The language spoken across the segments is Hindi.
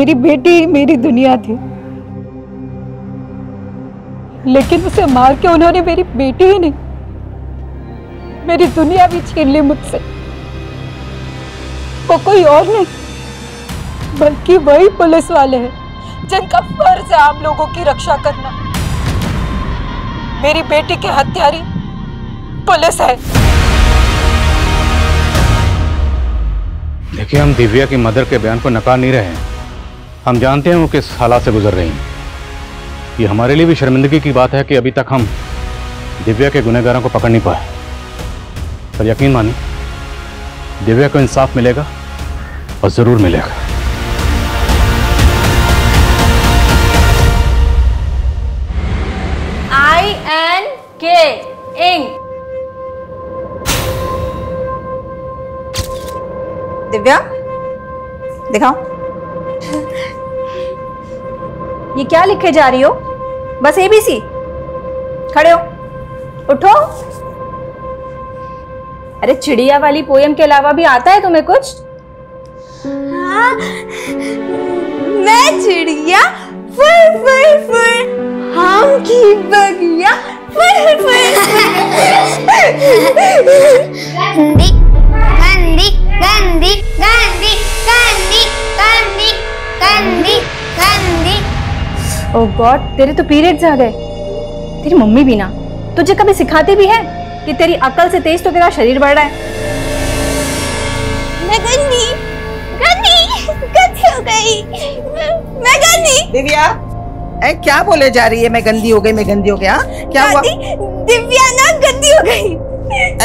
मेरी बेटी ही मेरी दुनिया थी, लेकिन उसे मार के उन्होंने मेरी बेटी ही नहीं, मेरी दुनिया भी छीन ली मुझसे। वो कोई और नहीं बल्कि वही पुलिस वाले हैं जिनका फर्ज है आम लोगों की रक्षा करना। मेरी बेटी के हत्यारी पुलिस है। देखिए, हम दिव्या की मदर के बयान को नकार नहीं रहे हैं। हम जानते हैं वो किस हालात से गुजर रही हैं। ये हमारे लिए भी शर्मिंदगी की बात है कि अभी तक हम दिव्या के गुनहगारों को पकड़ नहीं पाए। पर यकीन मानिए, दिव्या को इंसाफ मिलेगा और जरूर मिलेगा। INK ink. दिव्या, दिखाओ। ये क्या लिखे जा रही हो? बस ABC? खड़े हो, उठो। अरे चिड़िया वाली पोयम के अलावा भी आता है तुम्हें कुछ? हाँ, मैं चिड़िया फुर फुर फुर, हम की बगिया फुर फुर गंदी गंदी गंदी गंदी गंदी गंदी गंदी गंदी। ओह गॉड, तेरे तो पीरियड्स आ गए। तेरी मम्मी भी ना तुझे कभी सिखाती भी है कि तेरी अकल से तेज तो तेरा शरीर बढ़ रहा है। मैं गंदी गंदी गंदी हो गई, मैं गंदी। दिव्या, क्या बोले जा रही है? मैं गंदी हो गई, मैं गंदी हो गया? क्या हुआ? दिव्या ना गंदी हो गई।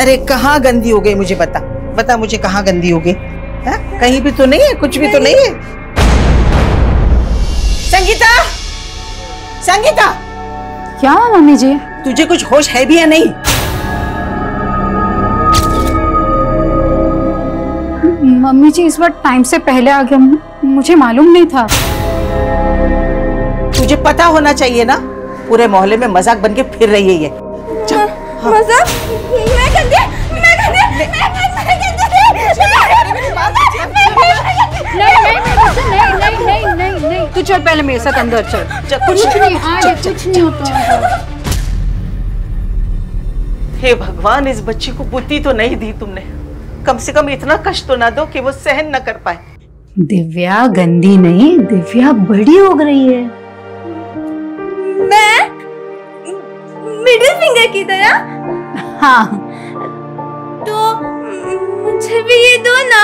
अरे कहाँ गंदी हो गई? मुझे बता, बता मुझे कहाँ गंदी हो गई? कहीं भी तो नहीं है, कुछ भी तो नहीं है। संगीता, संगीता, क्या मम्मी जी? तुझे कुछ होश है भी या नहीं? मम्मी जी इस बार टाइम से पहले आ गया, मुझे मालूम नहीं था। तुझे पता होना चाहिए ना, पूरे मोहल्ले में मजाक बन के फिर रही है ये। मजाक? मैं गंदी, मैं गंदी, नहीं, तू चल पहले मेरे साथ अंदर चल। कुछ नहीं होता। हे भगवान, इस बच्ची को बुद्धि तो नहीं दी तुमने। कम से कम इतना कष्ट तो ना दो कि वो सहन न कर पाए। दिव्या गंदी नहीं, दिव्या बड़ी हो रही है। मैं मिडिल फिंगर की तरह? हाँ। तो मुझे भी ये दो ना।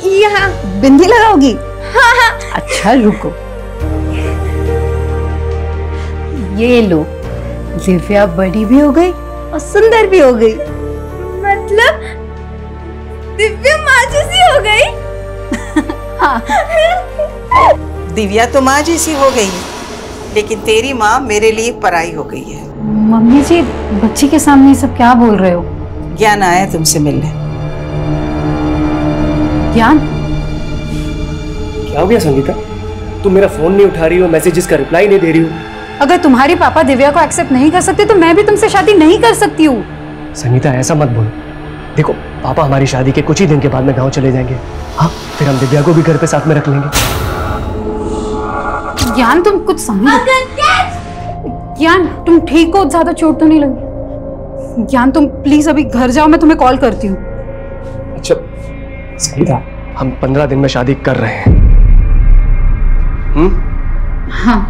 यहाँ बिंदी लगाओगी? हाँ हाँ। अच्छा रुको, ये लो। दिव्या बड़ी भी हो गई और सुंदर भी हो गई। मतलब दिव्या माँ जैसी हो गई? हाँ। दिव्या तो माँ जैसी हो गई, लेकिन तेरी माँ मेरे लिए पराई हो गई है। मम्मी जी, बच्ची के सामने सब क्या बोल रहे हो? ज्ञान आया तुमसे मिलने। ज्ञान? क्या हो गया संगीता? तुम मेरा फोन नहीं उठा रही हो, मैसेजेस का रिप्लाई नहीं दे रही हो। अगर तुम्हारे पापा दिव्या को एक्सेप्ट नहीं कर सकते तो मैं भी तुमसे शादी नहीं कर सकती हूँ। संगीता ऐसा मत बोलो। देखो, पापा हमारी शादी के कुछ ही दिन के बाद में गांव चले जाएंगे। हाँ, फिर हम दिव्या को भी घर पे साथ में रख लेंगे। ज्ञान तुम कुछ समझो। ज्ञान तुम ठीक हो? ज्यादा चोट तो नहीं लगी? ज्ञान तुम प्लीज अभी घर जाओ, मैं तुम्हें कॉल करती हूँ। अच्छा संगीता, हम 15 दिन में शादी कर रहे हैं। हाँ।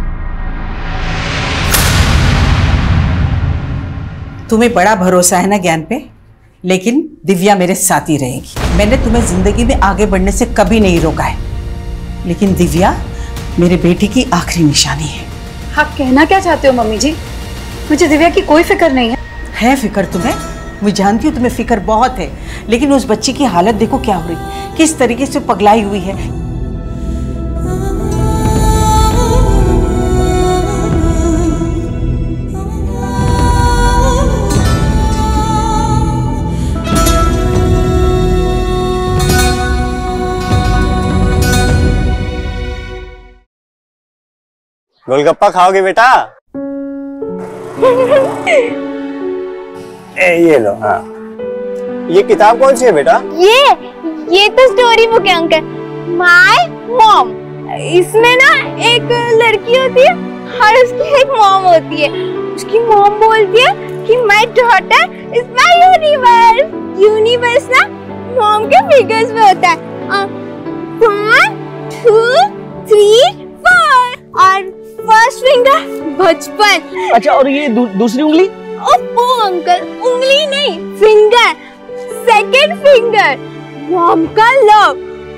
तुम्हें बड़ा भरोसा है ना ज्ञान पे, लेकिन दिव्या मेरे साथ ही रहेगी। मैंने तुम्हें जिंदगी में आगे बढ़ने से कभी नहीं रोका है, लेकिन दिव्या मेरे बेटी की आखिरी निशानी है। आप कहना क्या चाहते हो मम्मी जी? मुझे दिव्या की कोई फिक्र नहीं है। है फिक्र तुम्हें? मैं जानती हूँ तुम्हें फिक्र बहुत है, लेकिन उस बच्ची की हालत देखो क्या हो रही, किस तरीके से पगलाई हुई है। गोलगप्पा खाओगे बेटा? ये लो। हाँ, ये किताब कौन सी है बेटा? ये तो स्टोरी बुक है अंकल। माय मॉम, इसमें ना एक लड़की होती है और उसकी एक मॉम होती है। उसकी मॉम बोलती है कि my daughter is my universe. Universe ना मॉम के फिगर्स में होता है 1 2 3 4 और फर्स्ट फिंगर बचपन। अच्छा, और ये दूसरी उंगली? ओ अंकल, उंगली नहीं, फिंगर, सेकंड फिंगर। मॉम का लव,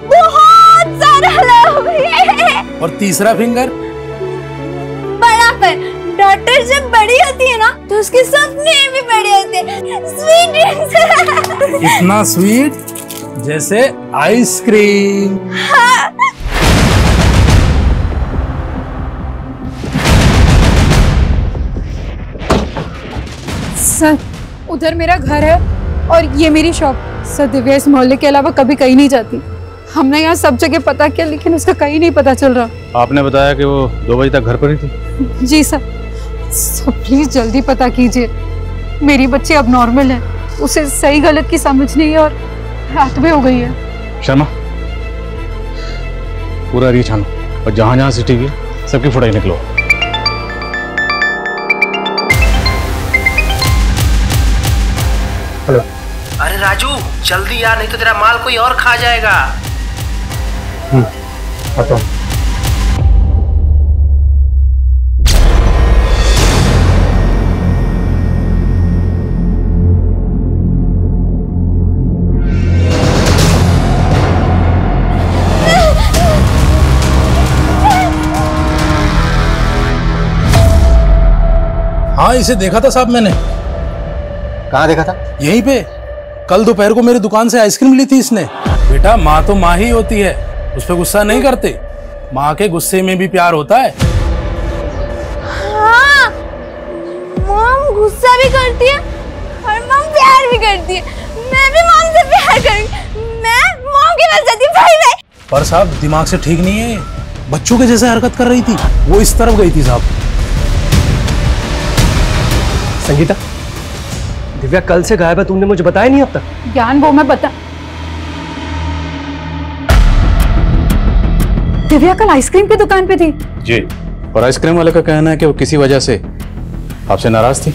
बहुत सारा लव है। और तीसरा फिंगर? बड़ा पर डॉटर जब बड़ी होती है ना तो उसके सपने भी बड़े होते हैं। Sweet dreams. इतना स्वीट जैसे आइसक्रीम। हाँ। सर, उधर मेरा घर है और ये मेरी शॉप। सर, दिव्या इस मोहल्ले के अलावा कभी कहीं नहीं जाती। हमने यहाँ सब जगह पता किया लेकिन उसका कहीं नहीं पता चल रहा। आपने बताया कि वो 2 बजे तक घर पर ही थी? जी सर। प्लीज जल्दी पता कीजिए। मेरी बच्ची अब नॉर्मल है, उसे सही गलत की समझ नहीं है और रात में हो गई है। शर्मा, पूरा एरिया छानो और जहां जहां सीसीटीवी है सबकी फुटेज निकलो। हेलो। अरे राजू, जल्दी यार, नहीं तो तेरा माल कोई और खा जाएगा। आता हूं। हाँ, इसे देखा था साहब मैंने। कहाँ देखा था? यहीं पे। कल दोपहर को मेरी दुकान से आइसक्रीम ली थी इसने। बेटा, माँ तो माँ ही होती है, उस पर गुस्सा नहीं करते। माँ के गुस्से में भी प्यार होता है। हाँ, मॉम गुस्सा भी करती है और मॉम प्यार भी करती है। मैं भी मॉम से प्यार करूंगी। मैं मॉम की वजह से भाई भाई। पर साहब दिमाग से ठीक नहीं है, बच्चों के जैसे हरकत कर रही थी। वो इस तरफ गई थी साहब। संगीता, दिव्या कल से गायब है, तुमने मुझे बताया नहीं अब तक। ज्ञान, वो मैं बता। दिव्या कल आइसक्रीम की दुकान पे थी। जी, और आइसक्रीम वाले का कहना है कि वो किसी वजह से आपसे नाराज थी।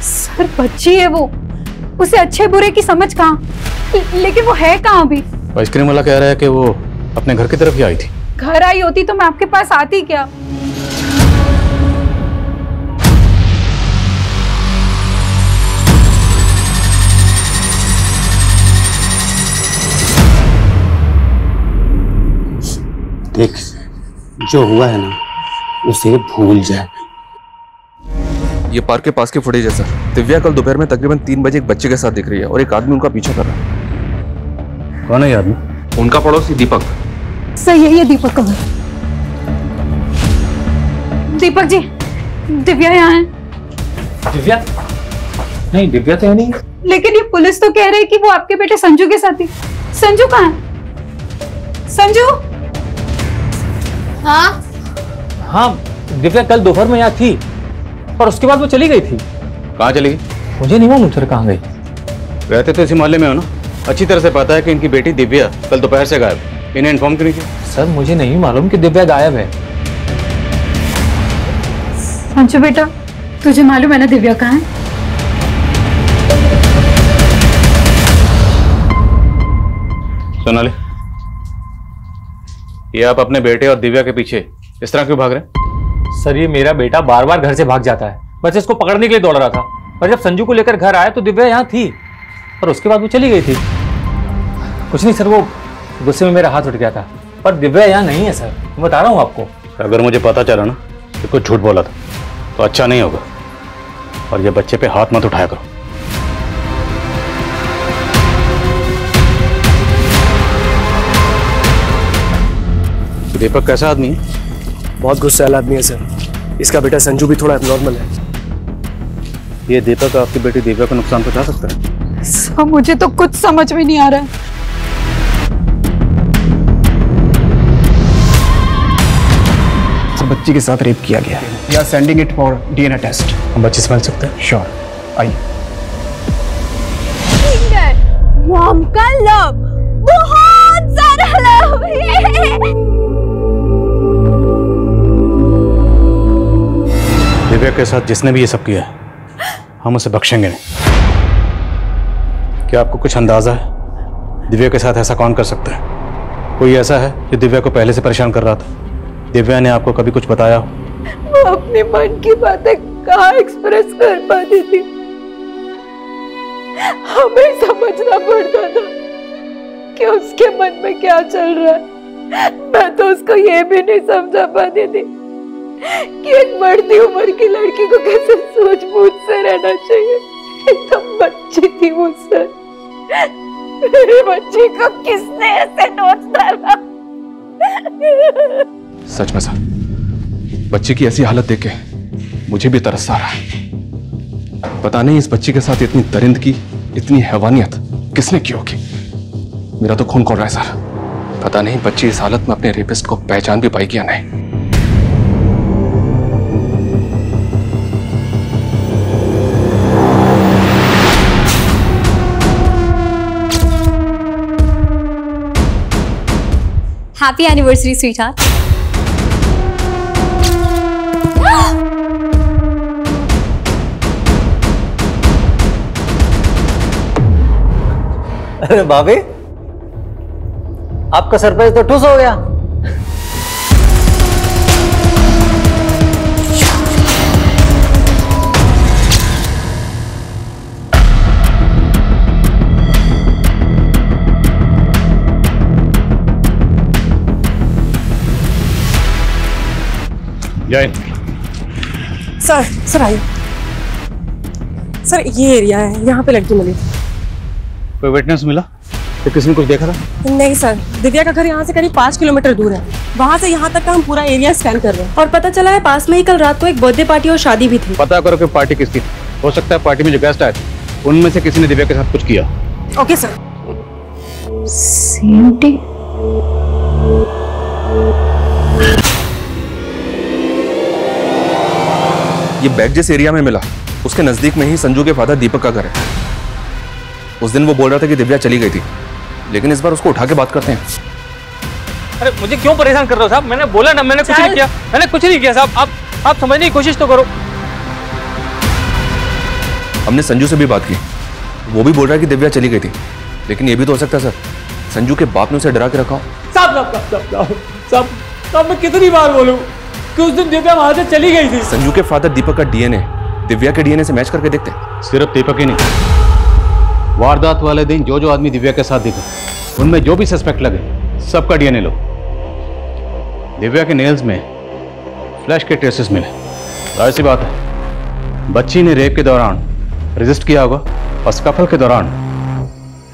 सर, बच्ची है वो, उसे अच्छे बुरे की समझ कहाँ, लेकिन वो है कहाँ अभी? आइसक्रीम वाला कह रहा है कि वो अपने घर की तरफ ही आई थी। घर आई होती तो मैं आपके पास आती क्या? देख, जो हुआ है ना उसे भूल जाए। ये पार्क के पास की फुटेज है सर। दिव्या कल दोपहर में तकरीबन 3 बजे एक बच्चे के साथ दिख रही है और एक आदमी उनका पीछा कर रहा है। कौन है ये आदमी? उनका पड़ोसी दीपक। सर, यही है दीपक का घर। दीपक जी, दिव्या यहाँ है। दिव्या? नहीं, दिव्या तो है नहीं। लेकिन ये पुलिस तो कह रही है कि वो आपके बेटे संजू के साथ थी। संजू कहाँ है? संजू? हाँ हाँ, दिव्या कल दोपहर में यहाँ थी पर उसके बाद वो चली गई थी। कहाँ चली गई? मुझे नहीं मालूम सर कहाँ गई। रहते तो इसी मोहल्ले में हो ना, अच्छी तरह से पता है कि इनकी बेटी दिव्या कल दोपहर से गायब। इन्हें इन्फॉर्म क्यों नहीं किया? सर, मुझे नहीं मालूम कि दिव्या गायब है। संजू बेटा, तुझे मालूम है ना दिव्या कहाँ है? सोनाली, ये आप अपने बेटे और दिव्या के पीछे इस तरह क्यों भाग रहे हैं? सर, ये मेरा बेटा बार बार घर से भाग जाता है। बस इसको पकड़ने के लिए दौड़ रहा था, पर जब संजू को लेकर घर आया तो दिव्या यहाँ थी और उसके बाद वो चली गई थी। कुछ नहीं सर, वो गुस्से में मेरा हाथ उठ गया था, पर दिव्या यहाँ नहीं है सर, मैं बता रहा हूँ आपको। अगर मुझे पता चला ना कि कुछ झूठ बोला था तो अच्छा नहीं होगा, और ये बच्चे पे हाथ मत उठाया करो। दीपक कैसा आदमी है? बहुत गुस्से वाला आदमी है सर। इसका बेटा संजू भी थोड़ा एबनॉर्मल है। ये दीपक आपकी बेटी दिव्या को नुकसान पहुंचा सकता है? सर, मुझे तो कुछ समझ में नहीं आ रहा है। बच्ची के साथ रेप किया गया है। We are sending it for DNA test. हम बच्चे समझ सकते हैं? श्योर, आइए। मॉम का लव, बहुत सारा लव है। दिव्या के साथ जिसने भी ये सब किया है हम उसे बख्शेंगे नहीं। क्या आपको कुछ अंदाजा है दिव्या के साथ ऐसा कौन कर सकता है? कोई ऐसा है जो दिव्या को पहले से परेशान कर रहा था? दिव्या ने आपको कभी कुछ बताया? वो अपने मन की बातें कहाँ एक्सप्रेस कर पाती थी, हमें समझना पड़ता था कि उसके मन में क्या चल रहा है। मैं तो उसको ये भी नहीं समझा पाती थी कि एक बढ़ती उम्र की लड़की को कैसे सूझबूझ से रहना चाहिए। एकदम बच्ची थी मुझसे। मेरी बच्ची को किसने ऐसे नोच डाला? सच में सर, बच्ची की ऐसी हालत देख के मुझे भी तरस आ रहा है। पता नहीं इस बच्ची के साथ इतनी दरिंदगी, इतनी हैवानियत किसने की होगी। मेरा तो खून खोल रहा है सर। पता नहीं बच्ची इस हालत में अपने रेपिस्ट को पहचान भी पाएगी या नहीं। Happy anniversary sweetheart. अरे भाभी, आपका सरप्राइज तो ठुस हो गया। जय सर आइए। सर ये एरिया है, यहाँ पे लड़की मिली। कोई विटनेस मिला? तो किसने कुछ देखा था? नहीं सर, दिव्या का घर यहाँ से करीब 5 किलोमीटर दूर है। वहाँ से यहाँ तक का हम पूरा एरिया स्कैन कर रहे हैं और पता चला है पास में ही कल रात को एक बर्थडे पार्टी और शादी भी थी। पता करो कि पार्टी किसकी थी। हो सकता है पार्टी में जो गेस्ट आए थे उनमें से किसी ने दिव्या के साथ कुछ किया। Okay sir. Same day. ये बैग जिस एरिया में मिला उसके नजदीक में ही संजू के फादर दीपक का घर है। उस दिन वो बोल रहा था कि दिव्या चली गई थी, लेकिन इस बार उसको उठा के बात करते हैं। अरे मुझे क्यों परेशान कर रहे हो साहब? मैंने बोला ना, मैंने कुछ नहीं किया। मैंने कुछ नहीं किया साहब। आप समझने की कोशिश तो करो। हमने संजू से भी बात की, वो भी बोल रहा है कि दिव्या चली गई थी, लेकिन ये भी तो हो सकता है सर संजू के बाप ने उसे डरा के रखा हो। साहब मैं कितनी बार बोलूं कि उस दिन दिव्या वहां से चली गई थी। संजू के फादर दीपक का डीएनए दिव्या के डीएनए से मैच करके देखते। सिर्फ दीपक ही नहीं, वारदात वाले दिन जो आदमी दिव्या के साथ दिखा उनमें जो भी सस्पेक्ट लगे सबका डीएनए लो। दिव्या के नेल्स में फ्लैश के ट्रेसेस मिले। जाहिर सी बात है बच्ची ने रेप के दौरान रेजिस्ट किया होगा और स्कफल के दौरान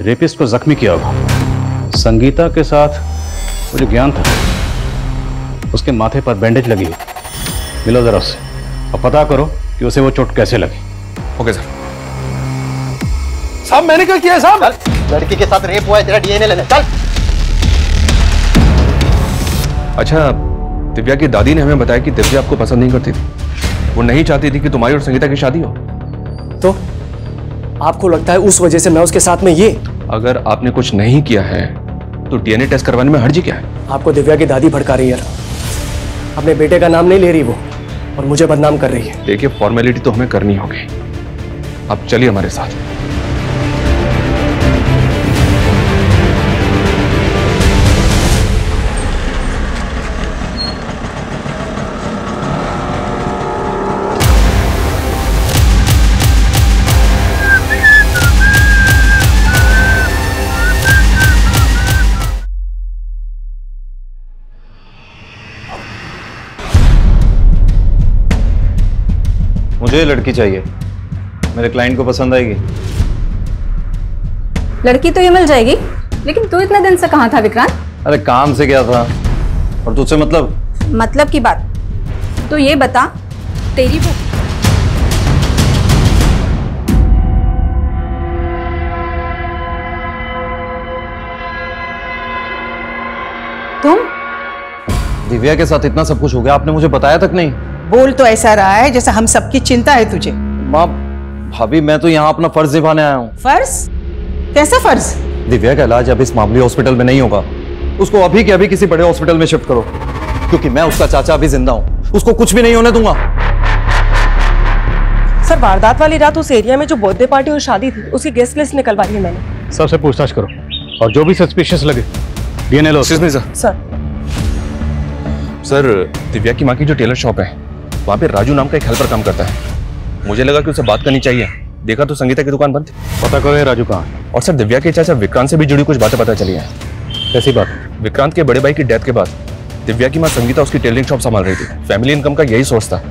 रेपिस्ट को जख्मी किया होगा। संगीता के साथ वो जो ज्ञान था उसके माथे पर बैंडेज लगी हुई। मिलो जरा उससे और पता करो कि उसे वो चोट कैसे लगी। Okay sir. साहब मैंने क्या किया साहब? लड़की के साथ रेप हुआ है, तेरा डीएनए लेने चल। अच्छा, दिव्या की दादी ने हमें बताया कि दिव्या आपको पसंद नहीं करती थी। वो नहीं चाहती थी कि तुम्हारी और संगीता की शादी हो। तो आपको लगता है उस वजह से मैं उसके साथ में ये? अगर आपने कुछ नहीं किया है तो डीएनए टेस्ट करवाने में हर्जी क्या है? आपको दिव्या की दादी भड़का रही है, अपने बेटे का नाम नहीं ले रही वो और मुझे बदनाम कर रही है। देखिए फॉर्मेलिटी तो हमें करनी होगी। आप चलिए हमारे साथ। मुझे लड़की चाहिए, मेरे क्लाइंट को पसंद आएगी। लड़की तो ये मिल जाएगी, लेकिन तू इतने दिन से कहाँ था विक्रांत? अरे काम से गया था। और तुझसे मतलब की बात तो ये बता, तेरी वो तुम? दिव्या के साथ इतना सब कुछ हो गया, आपने मुझे बताया तक नहीं। बोल तो ऐसा रहा है जैसा हम सबकी चिंता है तुझे। माँ भाभी, मैं तो यहाँ अपना फर्ज निभाने आया हूँ। फर्ज? कैसा फर्ज? दिव्या का इलाज अब इस मामूली हॉस्पिटल में नहीं होगा। उसको अभी के अभी किसी बड़े हॉस्पिटल में शिफ्ट करो, क्योंकि मैं उसका चाचा अभी जिंदा हूँ। उसको कुछ भी नहीं होने दूंगा। सर वारदात वाली रात उस एरिया में जो बर्थडे पार्टी और शादी थी उसकी गेस्ट लिस्ट निकलवाई है मैंने। सबसे पूछताछ करो और जो भी सस्पिशियस लगे डीएनए लो। सर सर दिव्या की माँ की जो टेलर शॉप है वहाँ पे राजू नाम का एक हेल्पर काम करता है। मुझे लगा कि उसे बात करनी चाहिए। देखा तो संगीता की दुकान बंद थी। पता करो ये राजू कहाँ है। और सर दिव्या के चाचा विक्रांत से भी जुड़ी कुछ बातें पता चली हैं। कैसी बात? विक्रांत के बड़े भाई की डेथ के बाद दिव्या की माँ संगीता उसकी टेलरिंग शॉप संभाल रही थी। फैमिली इनकम का यही सोर्स था।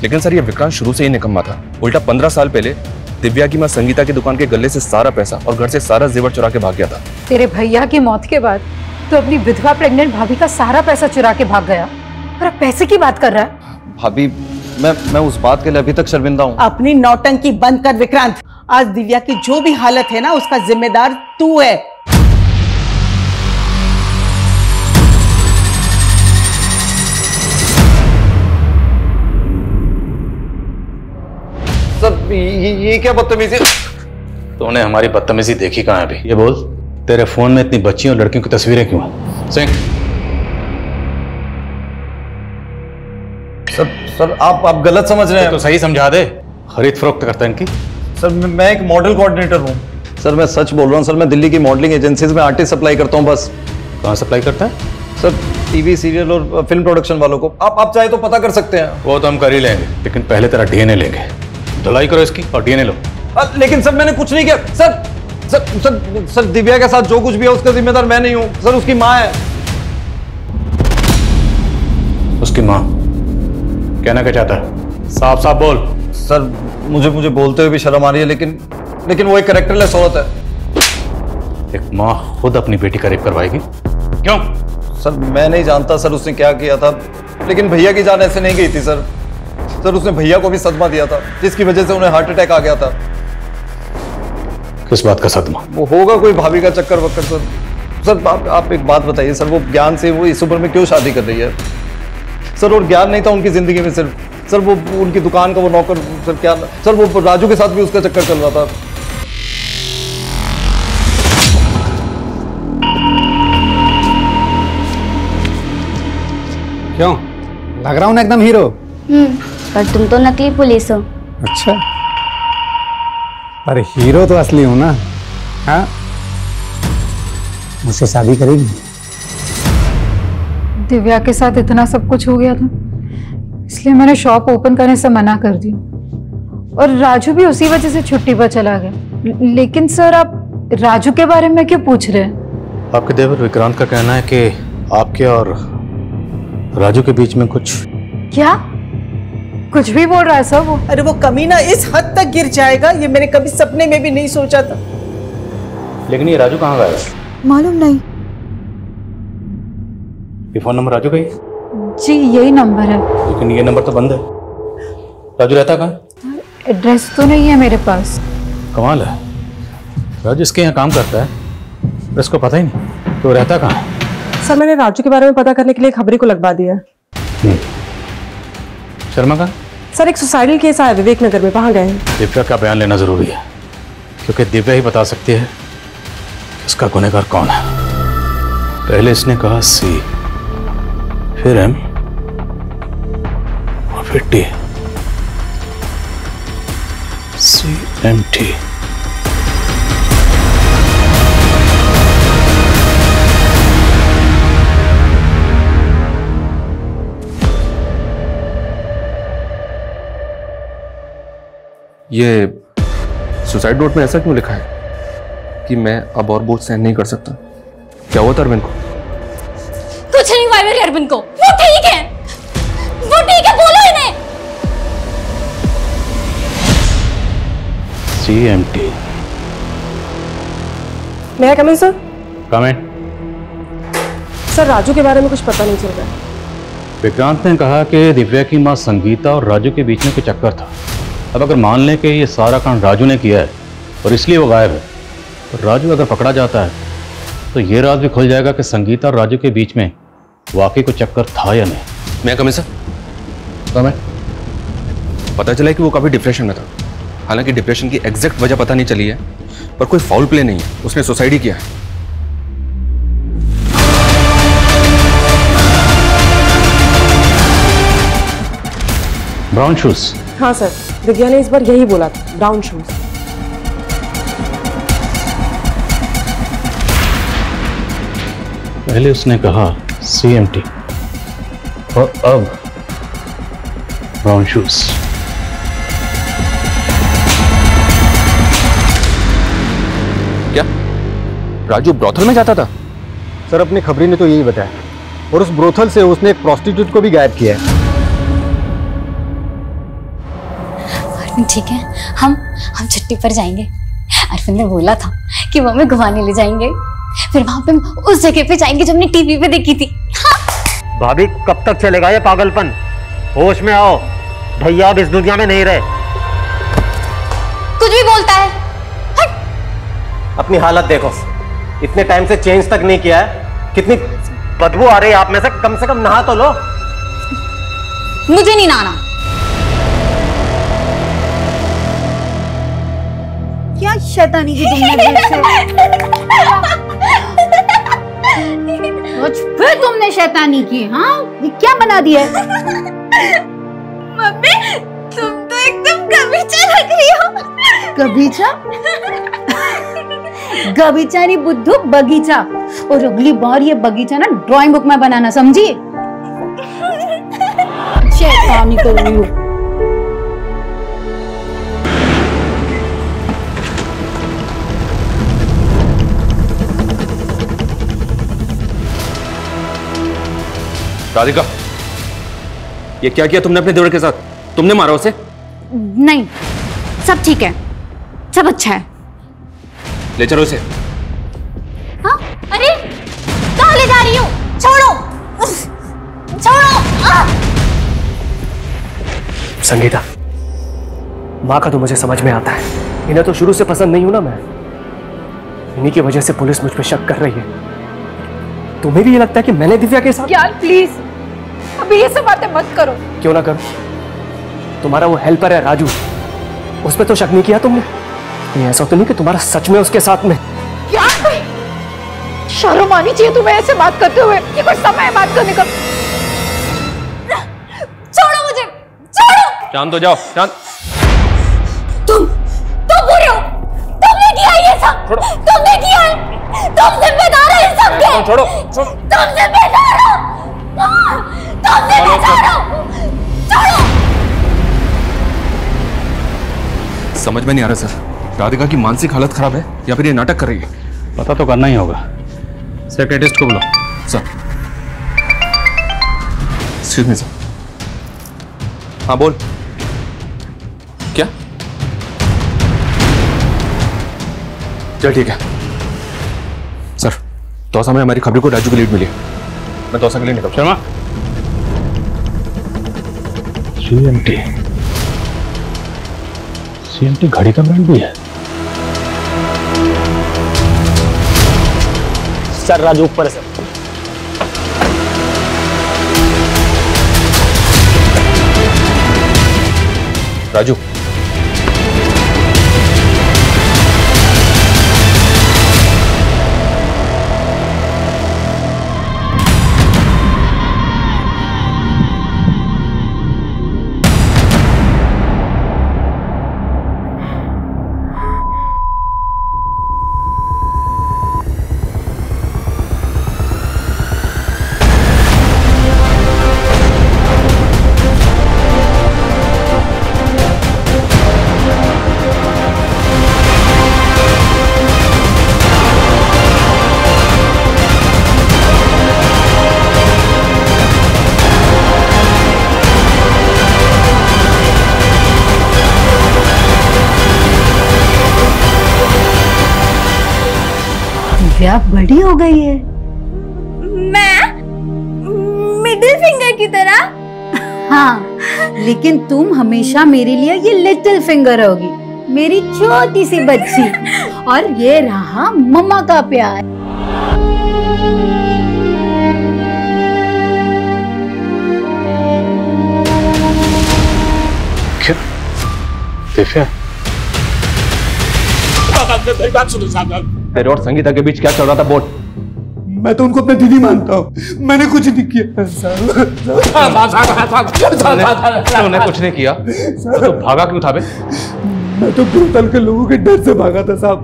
लेकिन सर ये विक्रांत शुरू से ही निकम्मा था। उल्टा 15 साल पहले दिव्या की माँ संगीता की दुकान के गले से सारा पैसा और घर से सारा जेवर चुरा के भाग गया था। तेरे भैया की मौत के बाद तो अपनी विधवा प्रेग्नेंट भाभी का सारा पैसा चुरा के भाग गया और अब पैसे की बात कर रहा है। भाभी मैं उस बात के लिए अभी तक शर्मिंदा हूँ। अपनी नौटंकी बंद कर विक्रांत। आज दिव्या की जो भी हालत है ना उसका जिम्मेदार तू है। सर ये क्या बदतमीजी? तूने हमारी बदतमीजी देखी कहाँ है अभी? ये बोल, तेरे फोन में इतनी बच्चियों और लड़कियों की तस्वीरें क्यों हैं? सिंह। सर आप गलत समझ रहे हैं। तो सही समझा दे। खरीद फरोख्त करता है इनकी। सर मैं एक मॉडल कोऑर्डिनेटर हूँ। सर मैं सच बोल रहा हूँ सर। मैं दिल्ली की मॉडलिंग एजेंसीज में आर्टिस्ट सप्लाई करता हूँ बस। कहाँ सप्लाई करता है? सर टीवी सीरियल और फिल्म प्रोडक्शन वालों को। आप चाहे तो पता कर सकते हैं। वो तो हम कर ही लेंगे, लेकिन पहले तेरा डीएनए लेंगे। धुलाई करो इसकी और डीएनए लो। लेकिन सर मैंने कुछ नहीं किया। Sir sir sir sir Divya के साथ जो कुछ भी है उसका जिम्मेदार मैं नहीं हूँ। सर उसकी माँ है। उसकी माँ? कहना क्या चाहता है? साफ साफ बोल। सर मुझे बोलते हुए भी शर्म आ रही है, लेकिन वो एक कैरेक्टरलेस औरत है। एक माँ खुद अपनी बेटी का रेप करवाएगी? क्यों? सर मैं नहीं जानता सर उसने क्या किया था, लेकिन भैया की जान ऐसे नहीं गई थी सर। सर उसने भैया को भी सदमा दिया था जिसकी वजह से उन्हें हार्ट अटैक आ गया था। किस बात का सदमा? वो होगा कोई भाभी का चक्कर वक्कर सर। सर आप एक बात बताइए सर, वो ज्ञान से वो इस उम्र में क्यों शादी कर रही है सर? और ज्ञान नहीं था उनकी जिंदगी में सिर्फ। सर वो उनकी दुकान का वो नौकर सर क्या सर वो राजू के साथ भी उसका चक्कर चल रहा था। क्यों लग रहा हूँ ना एकदम हीरो? पर तुम तो नकली पुलिस हो। अच्छा, पर हीरो तो असली हूं ना। हाँ, मुझसे शादी करेगी? दिव्या के साथ इतना सब कुछ हो गया था, इसलिए मैंने शॉप ओपन करने से मना कर दी और राजू भी उसी वजह से छुट्टी पर चला गया। लेकिन सर आप राजू के बारे में क्यों पूछ रहे हैं? आपके देवर विक्रांत का कहना है कि आपके और राजू के बीच में कुछ। क्या कुछ भी बोल रहा है सर वो? अरे वो कमीना इस हद तक गिर जाएगा ये मैंने कभी सपने में भी नहीं सोचा था। लेकिन ये राजू कहाँ गया? मालूम नहीं। ये फोन नंबर राजू का ही? जी यही नंबर है। लेकिन ये नंबर तो बंद है। राजू रहता कहाँ? एड्रेस तो नहीं है मेरे पास। कमाल है, राजू इसके यहाँ काम करता है पर इसको पता ही नहीं। तो रहता कहाँ? सर मैंने राजू के बारे में पता करने के लिए खबरी को लगवा दिया। शर्मा का? सर एक सुसाइडल केस आया विवेक नगर में, वहां गए हैं। दिव्या का बयान लेना जरूरी है क्योंकि दिव्या ही बता सकती है इसका गुनहगार कौन है। पहले इसने कहा सी, फिर एम और फिर टी। CMT। ये सुसाइड नोट में ऐसा क्यों लिखा है कि मैं अब और बोझ सहन नहीं कर सकता? क्या हुआ था अरविंद को? कुछ नहीं हुआ मेरे अरविंद को। वो ठीक है, बोलो इन्हें। CMT। मैं आई कम इन सर? कम इन। सर राजू के बारे में कुछ पता नहीं चल रहा है। विक्रांत ने कहा कि दिव्या की मां संगीता और राजू के बीच में कोई चक्कर था। अब अगर मान लें कि ये सारा कांड राजू ने किया है और इसलिए वो गायब है, तो राजू अगर पकड़ा जाता है तो ये राज भी खुल जाएगा कि संगीता और राजू के बीच में वाकई कोई चक्कर था या नहीं। मैं कमिश्नर पता चला कि वो काफी डिप्रेशन में था। हालांकि डिप्रेशन की एग्जैक्ट वजह पता नहीं चली है, पर कोई फाउल प्ले नहीं है, उसने सुसाइड ही किया है। Brown shoes? हाँ सर। दिव्या ने इस बार यही बोला था, ब्राउन शूज। पहले उसने कहा CMT और अब ब्राउन शूज। क्या राजू ब्रोथल में जाता था? सर अपनी खबरी ने तो यही बताया, और उस ब्रोथल से उसने एक प्रोस्टिट्यूट को भी गायब किया है। ठीक है, हम छुट्टी पर जाएंगे। अरविंद ने बोला था कि वो हमें घुमाने ले जाएंगे, फिर वहां पे उस जगह पे जाएंगे जो हमने टीवी पे देखी थी। हाँ। भाभी कब तक चलेगा ये पागलपन? होश में आओ, भैया अब इस दुनिया में नहीं रहे। कुछ भी बोलता है। अपनी हालत देखो, इतने टाइम से चेंज तक नहीं किया है, कितनी बदबू आ रही है आप में से कम नहा तो लो। मुझे नहीं नहाना। क्या शैतानी की तुमने फिर तुमने शैतानी की? हाँ, ये क्या बना दिया है? मम्मी तुम तो एकदम गबीचा लग रही हो। गबीचा? गबीचा नहीं बुद्धू, बगीचा। और अगली बार ये बगीचा ना ड्राइंग बुक में बनाना, समझी? शैतानी कर रही हो। राधिका, ये क्या किया तुमने अपने देवर के साथ? तुमने मारा उसे? नहीं, सब ठीक है, सब अच्छा है। ले चलो उसे। हाँ? अरे कहाँ ले जा रही हो? छोड़ो, छोड़ो। संगीता, माँ का तो मुझे समझ में आता है, इन्हें तो शुरू से पसंद नहीं हूं ना मैं। इन्हीं की वजह से पुलिस मुझ पर शक कर रही है। तुम्हें भी ये लगता है कि मैंने दिव्या के साथ? ज्ञान प्लीज, अभी ये सब बातें मत करो। क्यों ना करो? तुम्हारा वो हेल्पर है राजू, उस पर तो शक नहीं किया तुमने? नहीं, ऐसा तो नहीं कि तुम्हारा सच में उसके साथ में? क्या? शर्म आनी चाहिए तुम्हें ऐसे बात करते हुए। ये कोई समय है बात करने का? छोड़ो मुझे, छोड़ो। शांत हो जाओ, शांत। तुम बुरे हो, तुमने किया ये सब, तुमने किया है, तुम जिम्मेदार हो इस सब के। छोड़ो, छोड़ो। तुम जिम्मेदार हो, तुम जिम्मेदार हो, छोड़ो। समझ में नहीं आ रहा सर, राधिका की मानसिक हालत खराब है या फिर ये नाटक कर रही है? पता तो करना ही होगा। सेक्रेटरिस्ट को बुलाओ। सर। Excuse me sir. हाँ बोल। क्या? चल ठीक है सर, दौसा में हमारी खबरी को राजू की लीड मिली है, मैं दौसा के लिए निकल। शर्मा, CMT घड़ी का ब्रांड भी है? सर राजू ऊपर है। राजू, दिव्या बड़ी हो गई है। मैं मिडिल फिंगर की तरह? हाँ, लेकिन तुम हमेशा मेरे लिए ये लिटिल फिंगर होगी, मेरी छोटी सी बच्ची। और ये रहा मम्मा का प्यार। क्या दिव्या? तेरे और संगीता के बीच क्या चल रहा था बोल? मैं तो उनको अपना दीदी मानता हूँ, मैंने कुछ नहीं किया तूने कुछ नहीं किया तो भागा क्यों था बे? मैं तो ब्रोथल के लोगों के डर से भागा था साहब,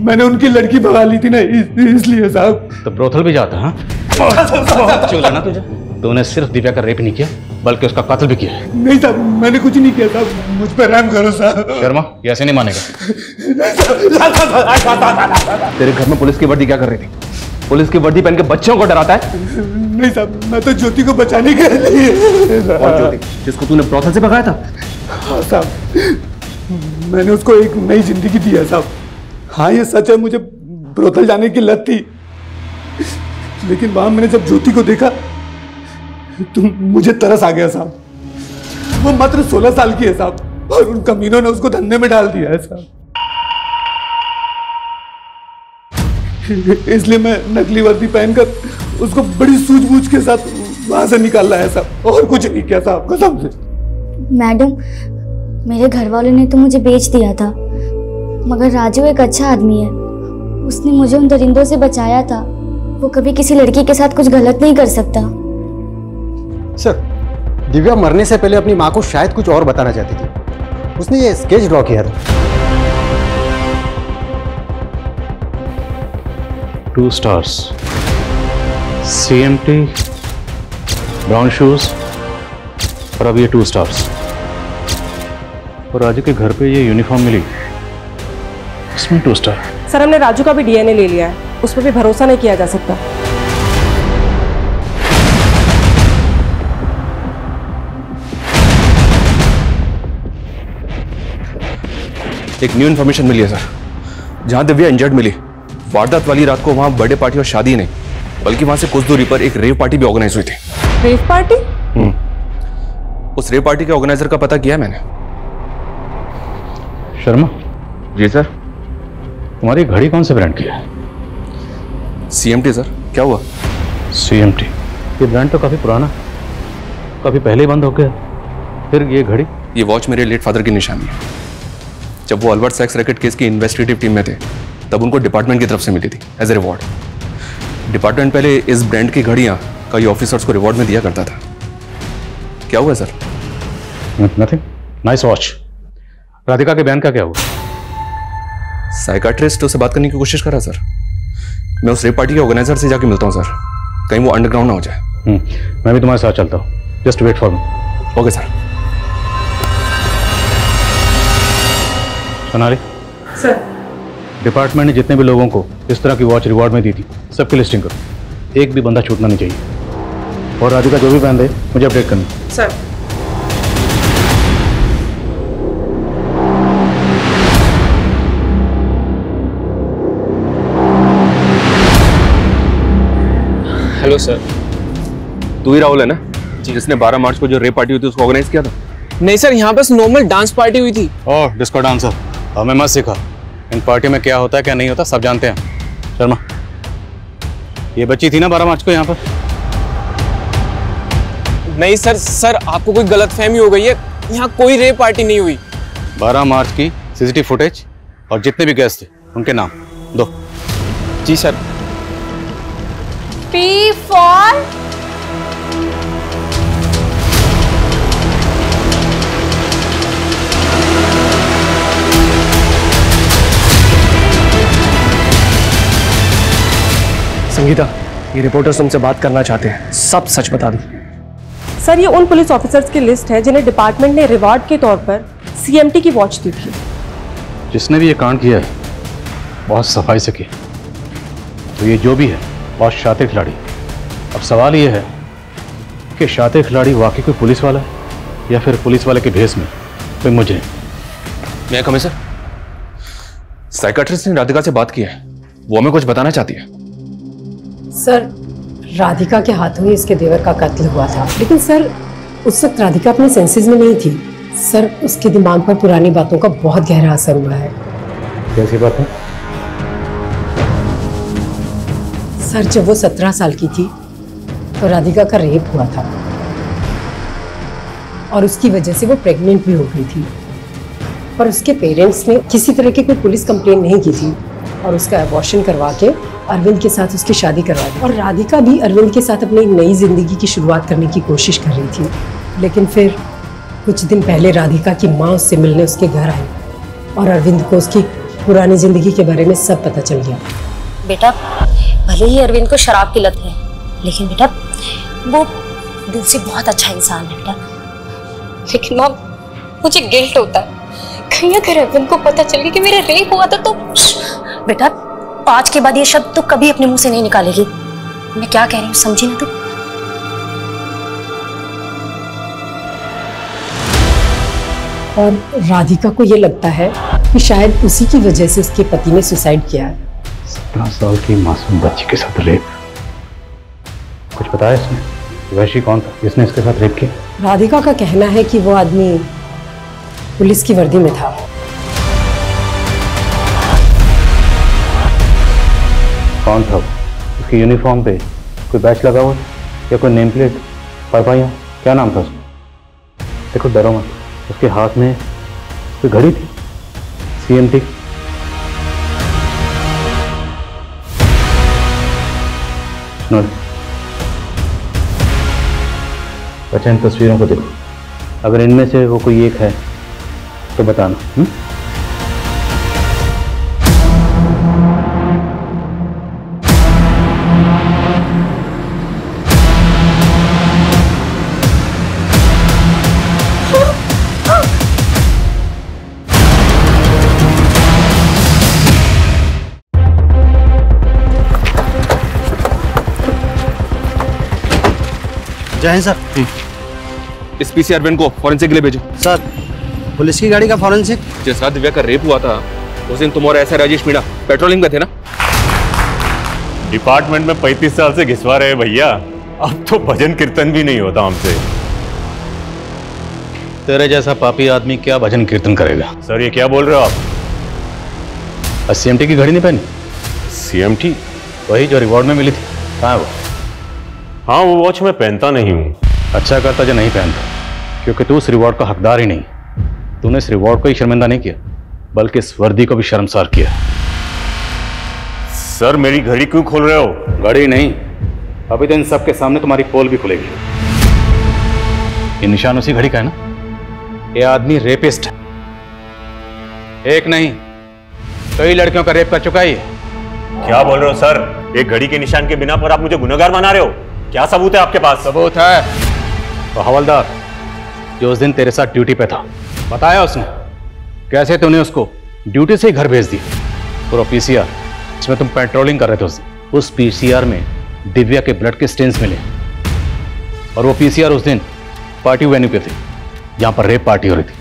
मैंने उनकी लड़की भगा ली थी ना इसलिए साहब। तो ब्रोथल भी जाता है? बहुत चूल है ना तुझे। तूने सिर्फ दिव्या का रेप नहीं किया बल्कि उसका कत्ल भी किया है। नहीं साहब, मैंने कुछ नहीं किया साहब, मुझ पर रहम करो साहब। शर्मा ये ऐसे नहीं मानेगा। तेरे घर में पुलिस की वर्दी क्या कर रही थी? पुलिस की वर्दी पहन के बच्चों को डराता है? नहीं साहब, मैं तो ज्योति को बचाने के लिए। और ज्योति जिसको तूने ब्रोथल से भगाया था? हाँ साहब, मैंने उसको एक नई जिंदगी दी है साहब। हाँ ये सच है, मुझे ब्रोथल जाने की लत थी, लेकिन वहां मैंने जब ज्योति को देखा तो मुझे तरस आ गया साहब। वो मात्र 16 साल की है साहब, और उन कमीनों ने उसको धंधे में डाल दिया है साहब। इसलिए मैं नकली वर्दी पहनकर उसको बड़ी सूझबूझ के साथ वहां से निकाला है साहब, और कुछ नहीं किया साहब, कसम से। मैडम, मेरे घर वालों ने तो मुझे बेच दिया था, मगर राजू एक अच्छा आदमी है, उसने मुझे उन दरिंदों से बचाया था। वो कभी किसी लड़की के साथ कुछ गलत नहीं कर सकता। सर, दिव्या मरने से पहले अपनी माँ को शायद कुछ और बताना चाहती थी, उसने ये स्केच ड्रॉ किया था। 2 stars, CMT, ब्राउन शूज, और अब ये 2 stars। और राजू के घर पे ये यूनिफॉर्म मिली, इसमें 2 स्टार। सर, हमने राजू का भी डीएनए ले लिया है, उस पर भी भरोसा नहीं किया जा सकता। एक न्यू इन्फॉर्मेशन मिली है सर, जहां दिव्या इंजर्ड मिली, वारदात वाली रात को वहां बर्थडे पार्टी और शादी नहीं बल्कि वहां से कुछ दूरी पर एक रेव पार्टी भी ऑर्गेनाइज हुई थी। Rave party? उस रेव पार्टी के ऑर्गेनाइजर का पता किया मैंने। शर्मा जी सर। तुम्हारी घड़ी कौन से ब्रांड की है? CMT sir. क्या हुआ? CMT ये ब्रांड तो काफी पुराना, काफी पहले ही बंद हो गया, फिर ये घड़ी? ये वॉच मेरे लेट फादर की निशानी है। जब वो अल्बर्ट सेक्स रैकेट केस की इन्वेस्टिगेटिव टीम में थे तब उनको डिपार्टमेंट की तरफ से मिली थी एज ए रिवॉर्ड। डिपार्टमेंट पहले इस ब्रांड की घड़ियां कई ऑफिसर्स को रिवॉर्ड में दिया करता था। क्या हुआ sir? Nothing. Nice watch. Radhika के बयान का क्या हुआ? साइकाट्रिस्ट उससे बात करने की कोशिश कर रहा सर। मैं उस रेप पार्टी के ऑर्गेनाइजर से जाके मिलता हूँ सर, कहीं वो अंडरग्राउंड ना हो जाए। मैं भी तुम्हारे साथ चलता हूँ, just wait for me. Okay sir. Sonali sir, department ने जितने भी लोगों को इस तरह की वॉच रिवॉर्ड में दी थी सबकी लिस्टिंग करो, एक भी बंदा छूटना नहीं चाहिए, और राधिका जो भी बयान दे मुझे अपडेट करनी। सर। Hello sir. तू ही राहुल है ना जिसने 12 मार्च को जो रेप पार्टी हुई थी उसको ऑर्गेनाइज किया था? नहीं सर, यहाँ बस नॉर्मल डांस पार्टी हुई थी। ओह, डिस्को डांसर। हमें मत सिखा, इन पार्टी में क्या होता है क्या नहीं होता सब जानते हैं। शर्मा, ये बच्ची थी ना 12 मार्च को यहाँ पर? नहीं सर, सर आपको कोई गलतफहमी हो गई है, यहाँ कोई रेप पार्टी नहीं हुई। 12 मार्च की CCTV फुटेज और जितने भी गेस्ट थे उनके नाम दो। जी सर। P for संगीता, ये रिपोर्टर्स तुमसे बात करना चाहते हैं, सब सच बता दो। सर, ये उन पुलिस ऑफिसर्स की लिस्ट है जिन्हें डिपार्टमेंट ने रिवॉर्ड के तौर पर CMT की वॉच दी थी। जिसने भी ये कांड किया है बहुत सफाई से किया, तो ये जो भी है बहुत शातिर खिलाड़ी। अब सवाल ये है कि शातिर खिलाड़ी वाकई कोई पुलिस वाला है या फिर पुलिस वाले के भेष में कोई मुझे। मैं कमी सर, साइकाट्रिस्ट ने राधिका से बात की है, वो हमें कुछ बताना चाहती है। सर, राधिका के हाथों ही इसके देवर का कत्ल हुआ था, लेकिन सर उस वक्त राधिका अपने सेंसेस में नहीं थी। सर, उसके दिमाग पर पुरानी बातों का बहुत गहरा असर हुआ है। कैसी बात है? सर, जब वो 17 साल की थी तो राधिका का रेप हुआ था और उसकी वजह से वो प्रेग्नेंट भी हो गई थी, पर उसके पेरेंट्स ने किसी तरह की कोई पुलिस कंप्लेंट नहीं की थी और उसका अबॉर्शन करवा के अरविंद के साथ उसकी शादी करवा दी। और राधिका भी अरविंद के साथ अपनी नई जिंदगी की शुरुआत करने की कोशिश कर रही थी। लेकिन फिर कुछ दिन पहले राधिका की माँ उससे मिलने उसके घर आई और अरविंद को उसकी पुरानी जिंदगी के बारे में सब पता चल गया। बेटा, भले ही अरविंद को शराब की लत है, लेकिन बेटा वो दिल से बहुत अच्छा इंसान है बेटा। लेकिन माँ, मुझे गिल्ट होता है, कहीं अगर अरविंद को पता चल गया कि मेरा रेप हुआ था तो। बेटा, आज के बाद ये शब्द तो कभी अपने मुंह से नहीं निकालेगी। मैं क्या कह रही हूँ समझी ना तू? और राधिका को ये लगता है कि शायद उसी की वजह से उसके पति ने सुसाइड किया है। 17 साल की मासूम बच्ची के साथ रेप। कुछ बताया इसने? वैशी कौन था जिसने इसके साथ रेप किया? राधिका का कहना है कि वो आदमी पुलिस की वर्दी में था। कौन था वो? उसकी यूनिफॉर्म पे कोई बैच लगा हुआ या कोई नेम प्लेट? पाइया क्या नाम था उसका? देखो डरो मत, उसके हाथ में कोई घड़ी थी, CMT। अच्छा, इन तस्वीरों को देखो, अगर इनमें से वो कोई एक है तो बताना। जय हिंद सर। SPC अरविंद को फॉरेंसिक के लिए भेजो। सर, पुलिस की गाड़ी का फॉरेंसिक? जिस रात दिव्या का रेप हुआ था उस दिन तुम और ऐसा राजेश मीणा पेट्रोलिंग में थे ना? डिपार्टमेंट में 35 साल से घिसवा रहे भैया, अब तो भजन कीर्तन भी नहीं होता हमसे। तेरे जैसा पापी आदमी क्या भजन कीर्तन करेगा? सर ये क्या बोल रहे हो आप? CMT की घड़ी नहीं पहनी? CMT? वही जो रिवॉर्ड में मिली थी, कहाँ है वो? हाँ, वो वॉच मैं पहनता नहीं हूँ। अच्छा करता जो नहीं पहनता, क्योंकि तू उस रिवॉर्ड का हकदार ही नहीं। तूने इस रिवॉर्ड को ही शर्मिंदा नहीं किया, बल्कि इस वर्दी को भी शर्मसार किया। सर मेरी घड़ी क्यों खोल रहे हो? घड़ी नहीं, अभी तो इन सबके सामने तुम्हारी पोल भी खुलेगी। ये निशान उसी घड़ी का है ना? ये आदमी रेपिस्ट है, एक नहीं कई लड़कियों का रेप कर चुका है। क्या बोल रहे हो सर? एक घड़ी के निशान के बिना पर आप मुझे गुनहगार बना रहे हो? क्या सबूत है आपके पास? सबूत है। तो हवलदार जो उस दिन तेरे साथ ड्यूटी पे था, बताया उसने कैसे तूने उसको ड्यूटी से ही घर भेज दिया। पूरा PCR जिसमें तुम पेट्रोलिंग कर रहे थे उस PCR में दिव्या के ब्लड के स्टेन्स मिले, और वो PCR उस दिन पार्टी वेन्यू पे थे जहां पर रेप पार्टी हो रही थी।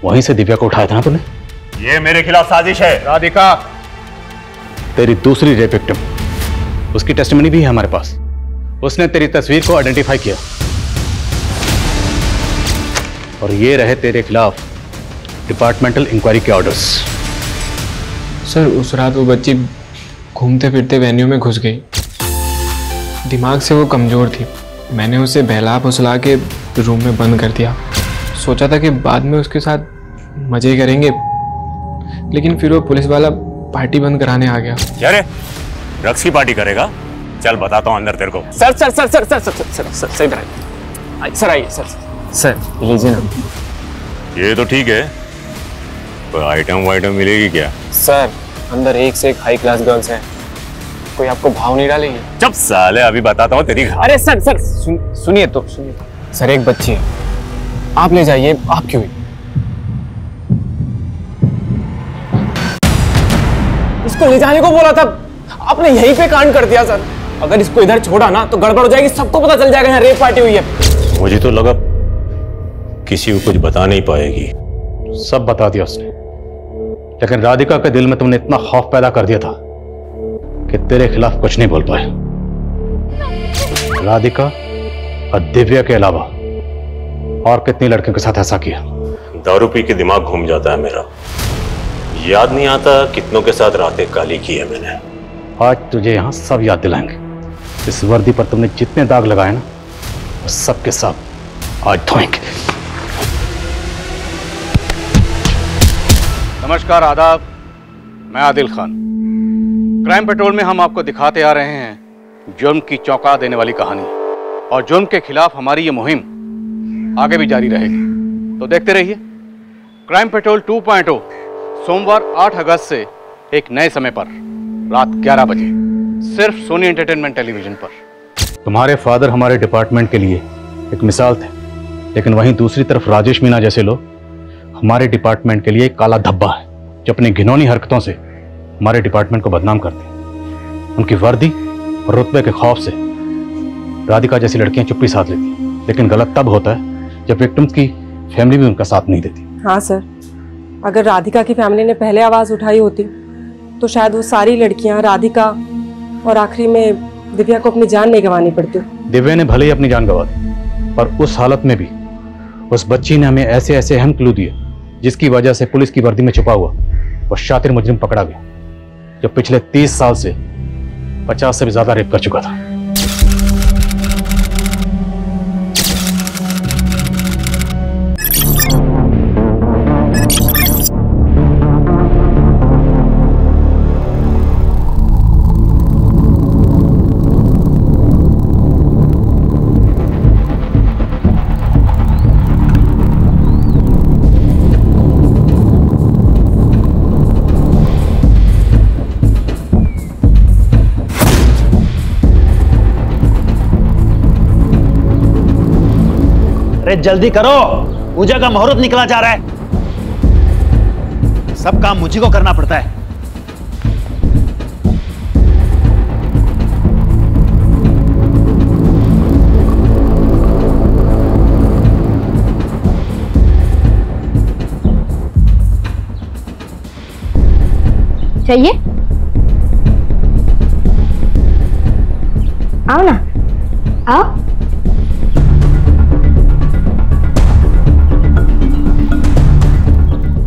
वहीं से दिव्या को उठाया था ना तूने? ये मेरे खिलाफ साजिश है। राधिका तेरी दूसरी रेप विक्टिम, उसकी टेस्टिमनी भी है हमारे पास। उसने तेरी तस्वीर को आइडेंटिफाई किया, और ये रहे तेरे खिलाफ डिपार्टमेंटल इंक्वायरी के ऑर्डर्स। सर उस रात वो बच्ची घूमते फिरते वेन्यू में घुस गई। दिमाग से वो कमज़ोर थी। मैंने उसे बहला फुसला के रूम में बंद कर दिया। सोचा था कि बाद में उसके साथ मज़े करेंगे, लेकिन फिर वो पुलिस वाला पार्टी बंद कराने आ गया। क्या रे, ड्रग्स की पार्टी करेगा? चल बताता हूँ अंदर तेरे को। Sir sir sir sir sir sir sir sir sir इधर आइए। सर आइए सर। सर लीजिए ना। ये तो ठीक है, कोई आइटम वाइटम मिलेगी क्या? सर अंदर एक से एक हाई क्लास गर्ल्स हैं, कोई आपको भाव नहीं डालेगी? चुप साले, अभी बताता हूँ तेरी। अरे सर सर सुनिए तो सुनिए। सर एक बच्ची है, आप ले जाइए। आप क्यों? इसको ले जाने को बोला था, आपने यहीं पे कांड कर दिया सर। अगर इसको इधर छोड़ा ना तो गड़बड़ हो जाएगी, सबको पता चल जाएगा यहाँ रेप पार्टी हुई है। मुझे तो लगा किसी को कुछ बता नहीं पाएगी। सब बता दिया उसने, लेकिन राधिका के दिल में तुमने इतना खौफ पैदा कर दिया था कि तेरे खिलाफ कुछ नहीं बोल पाए। राधिका और दिव्या के अलावा और कितनी लड़कियों के साथ ऐसा किया? दारू पी के दिमाग घूम जाता है मेरा, याद नहीं आता कितनों के साथ रातें काली की है मैंने। आज तुझे यहां सब याद दिलाएंगे। इस वर्दी पर तुमने जितने दाग लगाए ना, वो सब के सब आज धोएंगे। नमस्कार, आदाब, मैं आदिल खान। क्राइम पेट्रोल में हम आपको दिखाते आ रहे हैं जुर्म की चौंका देने वाली कहानी, और जुर्म के खिलाफ हमारी ये मुहिम आगे भी जारी रहेगी। तो देखते रहिए क्राइम पेट्रोल 2.0 सोमवार 8 अगस्त से एक नए समय पर रात 11 बजे सिर्फ सोनी एंटरटेनमेंट टेलीविजन पर। तुम्हारे फादर हमारे डिपार्टमेंट के लिए एक मिसाल थे, लेकिन वहीं दूसरी तरफ राजेश मीना जैसे लोग हमारे डिपार्टमेंट के लिए एक काला धब्बा है, जो अपनी घिनौनी हरकतों से हमारे डिपार्टमेंट को बदनाम करते हैं। उनकी वर्दी और रुतबे के खौफ से राधिका जैसी लड़कियां चुप्पी साध लेती हैं, लेकिन गलत तब होता है जब विक्टिम्स की फैमिली भी उनका साथ नहीं देती। हाँ सर, अगर राधिका की फैमिली ने पहले आवाज उठाई होती तो शायद वो सारी लड़कियां राधिका और आखिरी में दिव्या को अपनी जान नहीं गंवानी पड़ती। दिव्या ने भले ही अपनी जान गंवा दी, पर उस हालत में भी उस बच्ची ने हमें ऐसे ऐसे अहम क्लू दिए जिसकी वजह से पुलिस की वर्दी में छुपा हुआ वो शातिर मुजरिम पकड़ा गया, जो पिछले 30 साल से 50 से भी ज्यादा रेप कर चुका था। जल्दी करो, पूजा का मुहूर्त निकला जा रहा है। सब काम मुझी को करना पड़ता है। चाहिए? आओ ना, आओ।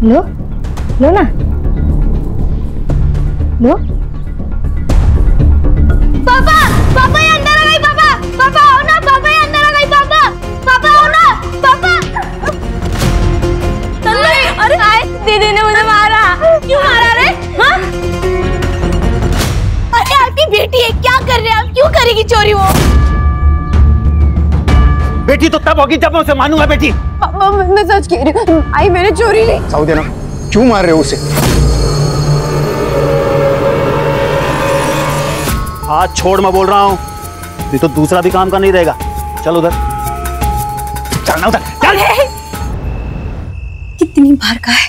लो, लो ना, लो। पापा, पापा ये अंदर आ गई। पापा, पापा आओ ना। पापा ये अंदर आ गई। पापा, पापा आओ ना। पापा। अरे दीदी ने मुझे मारा। क्यों मारा रे? हाँ? अरे आपकी बेटी है, क्या कर रहे हैं आप? क्यों करेगी चोरी वो? बेटी तो तब होगी जब मैं उसे मानूंगा। बेटी पापा मैं सच कह रही हूँ, आई मैंने चोरी नहीं। साउदी ना, क्यों मार रहे हो उसे? हाथ छोड़, मैं बोल रहा हूँ। ये तो दूसरा भी काम का नहीं रहेगा। चल उधर, चलना उधर, चल। कितनी बार कहा है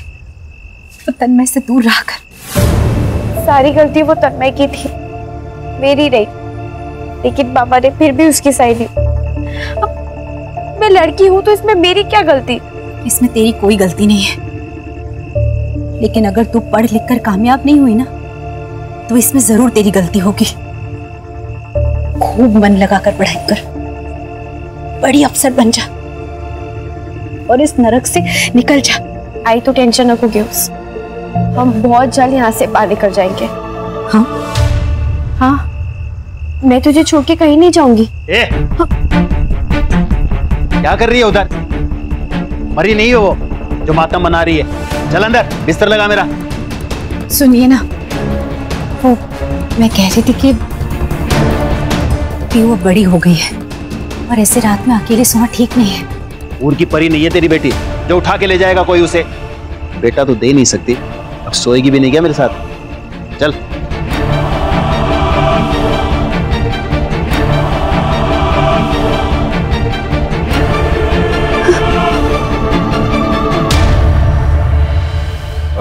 वो तन्मय से दूर रहा कर। सारी गलती वो तन्मय की थी, मेरी रही, लेकिन पापा ने फिर भी उसकी साइड ली। अब मैं लड़की हूं तो इसमें मेरी क्या गलती? इसमें तेरी कोई गलती नहीं है, लेकिन अगर तू पढ़ लिख कर कामयाब नहीं हुई ना तो इसमें जरूर तेरी गलती होगी। खूब मन लगाकर पढ़ाई कर, बड़ी अफसर बन जा और इस नरक से निकल जा। आई तो टेंशन नको गियोस, हम बहुत जल्द यहाँ से बाहर निकल जाएंगे। हाँ हाँ, मैं तुझे छोड़ के कहीं नहीं जाऊंगी। हाँ। क्या कर रही है उधर? मरी नहीं हो वो जो मातम बना रही है। चल अंदर, बिस्तर लगा मेरा। सुनिए ना, वो मैं कह रही थी कि वो बड़ी हो गई है और ऐसे रात में अकेले सोना ठीक नहीं है। ऊर की परी नहीं है तेरी बेटी जो उठा के ले जाएगा कोई उसे। बेटा तो दे नहीं सकती, अब सोएगी भी नहीं क्या मेरे साथ? चल।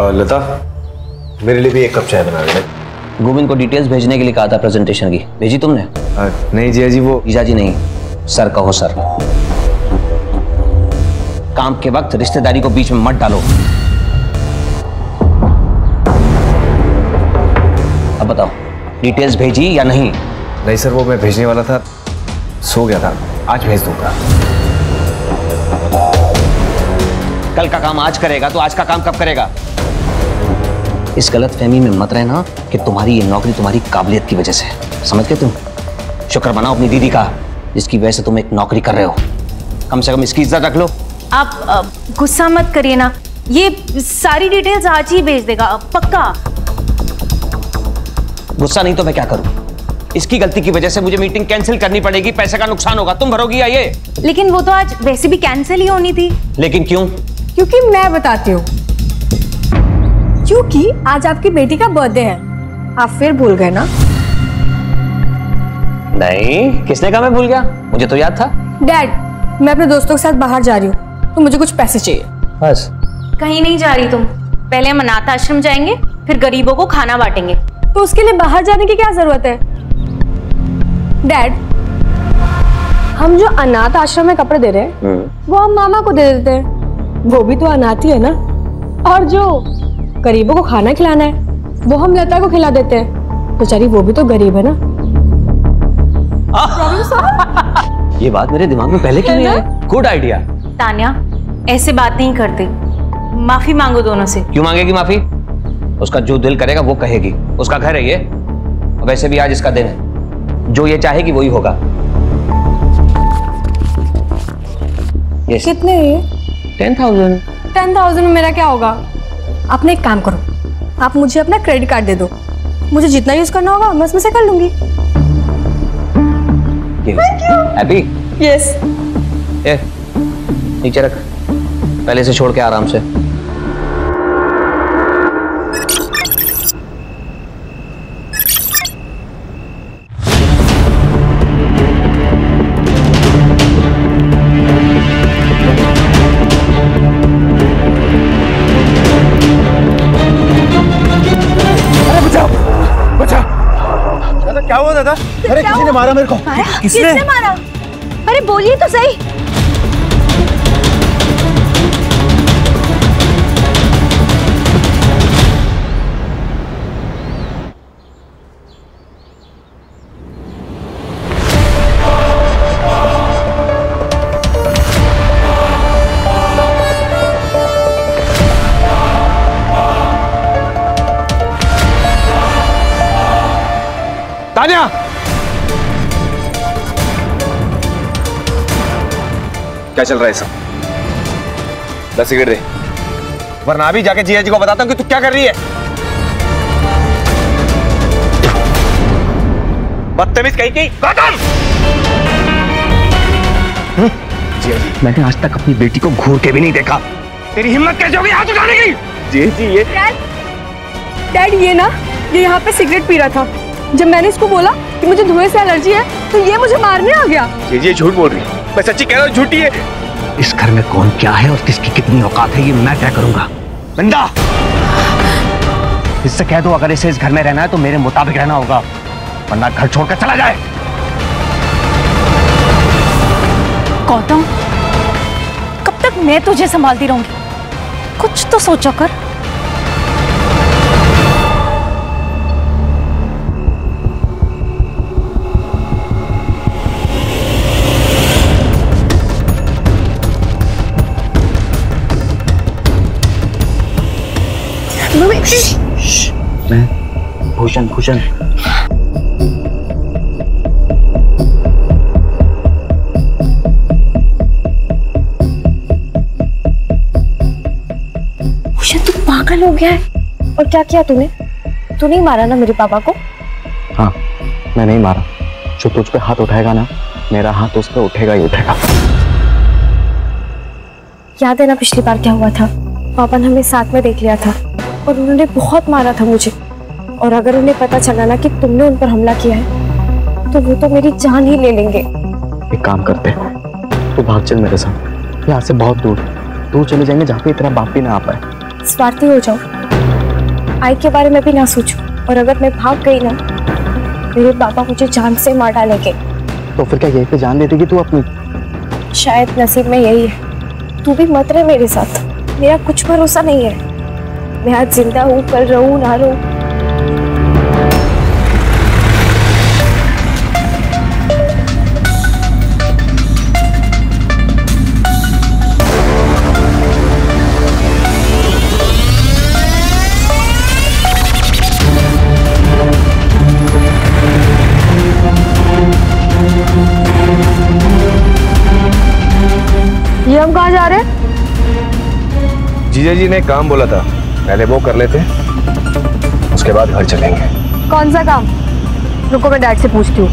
लता, मेरे लिए भी एक कप चाय बना दे। गोविंद को डिटेल्स भेजने के लिए कहा था प्रेजेंटेशन की, भेजी तुमने? नहीं जिया जी, वो जीजा जी नहीं, सर कहो सर। काम के वक्त रिश्तेदारी को बीच में मत डालो। अब बताओ, डिटेल्स भेजी या नहीं? नहीं सर, वो मैं भेजने वाला था, सो गया था। आज भेज दूंगा। कल का काम आज करेगा तो आज का काम कब करेगा? इस गलत फहमी में मत रहना कि तुम्हारी ये नौकरी तुम्हारी काबिलियत की वजह से। समझ गए तुम? शुक्र मनाओ अपनी दीदी का, जिसकी वजह से तुम एक नौकरी कर रहे हो। कम से कम इसकी इज्जत रख लो। आप गुस्सा मत करिए ना, ये सारी डिटेल्स आज ही भेज देगा, पक्का। गुस्सा नहीं तो मैं क्या करूं? इसकी गलती की वजह से मुझे मीटिंग कैंसिल करनी पड़ेगी, पैसे का नुकसान होगा। तुम भरोगी या ये? लेकिन वो तो आज वैसे भी कैंसिल ही होनी थी। लेकिन क्यों? क्योंकि मैं बताती हूँ। क्योंकि आज आपकी बेटी का बर्थडे है। आप फिर भूल गए ना? नहीं, किसने कहा मैं भूल गया? मुझे तो याद था। डैड, मैं अपने दोस्तों के साथ बाहर जा रही हूँ, तो मुझे कुछ पैसे चाहिए। बस? कहीं नहीं जा रही तुम। पहले हम अनाथ आश्रम जाएंगे, फिर गरीबों को खाना बांटेंगे। तो उसके लिए बाहर जाने की क्या जरूरत है? डैड, हम जो अनाथ आश्रम में कपड़े दे रहे हैं वो हम मामा को दे देते हैं, वो भी तो अनाथ ही है ना। और जो गरीबों को खाना खिलाना है वो हम लता को खिला देते हैं, बेचारी वो भी तो गरीब है ना। ये बात मेरे दिमाग में पहले क्यों नहीं आई? Good idea. तान्या, ऐसे बात नहीं करते, माफी मांगो दोनों से। क्यों मांगेगी माफी? उसका जो दिल करेगा वो कहेगी, उसका घर है ये। वैसे भी आज इसका दिन है, जो ये चाहेगी वही होगा। कितने ये? 10,000। 10,000 में मेरा क्या होगा? आपने एक काम करो, आप मुझे अपना क्रेडिट कार्ड दे दो, मुझे जितना यूज करना होगा मैं उसमें से कर लूंगी। हैप्पी? यस। ए, नीचे रख, पहले से छोड़ के आराम से। क्या हुआ दादा? अरे किसी ने मारा मेरे को। किसने मारा? अरे बोलिए तो सही। तान्या! क्या चल रहा है सब? 10 सिगरेट दे, वरना अभी जाके जीजा जी को बताता हूँ कि तू क्या कर रही है। बदतमीज कहीं की। जीजा जी, मैंने आज तक अपनी बेटी को घूर के भी नहीं देखा। तेरी हिम्मत कैसे होगी हाथ उठाने की? जीजा जी, ये डैड, ये ना, ये यहाँ पे सिगरेट पी रहा था। जब मैंने इसको बोला कि मुझे धुएं से एलर्जी है तो ये मुझे मारने आ गया। ये झूठ बोल रही है। मैं सच्ची कह रहा हूँ, झूठी है। इस घर में कौन क्या है और किसकी कितनी औकात है ये मैं तय करूंगा। बंदा, इससे कह दो अगर इसे इस घर में रहना है तो मेरे मुताबिक रहना होगा, वरना घर छोड़कर चला जाए। गौतम, कब तक मैं तुझे संभालती रहूंगी? कुछ तो सोचो कर। मैं भूषण भूषण तू पागल हो गया है। और क्या किया तूने? तू नहीं मारा ना मेरे पापा को? हाँ, मैं नहीं मारा। जो तुझ पे हाथ उठाएगा ना, मेरा हाथ उस पे उठेगा ही उठेगा। याद है ना पिछली बार क्या हुआ था? पापा ने हमें साथ में देख लिया था और उन्होंने बहुत मारा था मुझे। और अगर उन्हें पता चला ना कि तुमने उन पर हमला किया है तो वो तो मेरी जान ही ले लेंगे। एक काम करते, तू भाग चल मेरे साथ, यहाँ से बहुत दूर दूर चले जाएंगे जहाँ पे तेरा बाप भी ना आ पाए। स्वार्थी हो जाओ, आई के बारे में भी ना सोचो। और अगर मैं भाग गई ना, मेरे पापा मुझे जान से मार डालेंगे। तो फिर क्या यही पे जान दे देगी तू अपनी? शायद नसीब में यही है। तू भी मत रहे मेरे साथ, मेरा कुछ भरोसा नहीं है। मैं आज जिंदा हूँ, कल रहूँ ना रहूँ। ये हम कहाँ जा रहे हैं? जीजा जी ने काम बोला था, पहले वो कर लेते, उसके बाद घर चलेंगे। कौन सा काम? रुको मैं डैड से पूछती हूँ।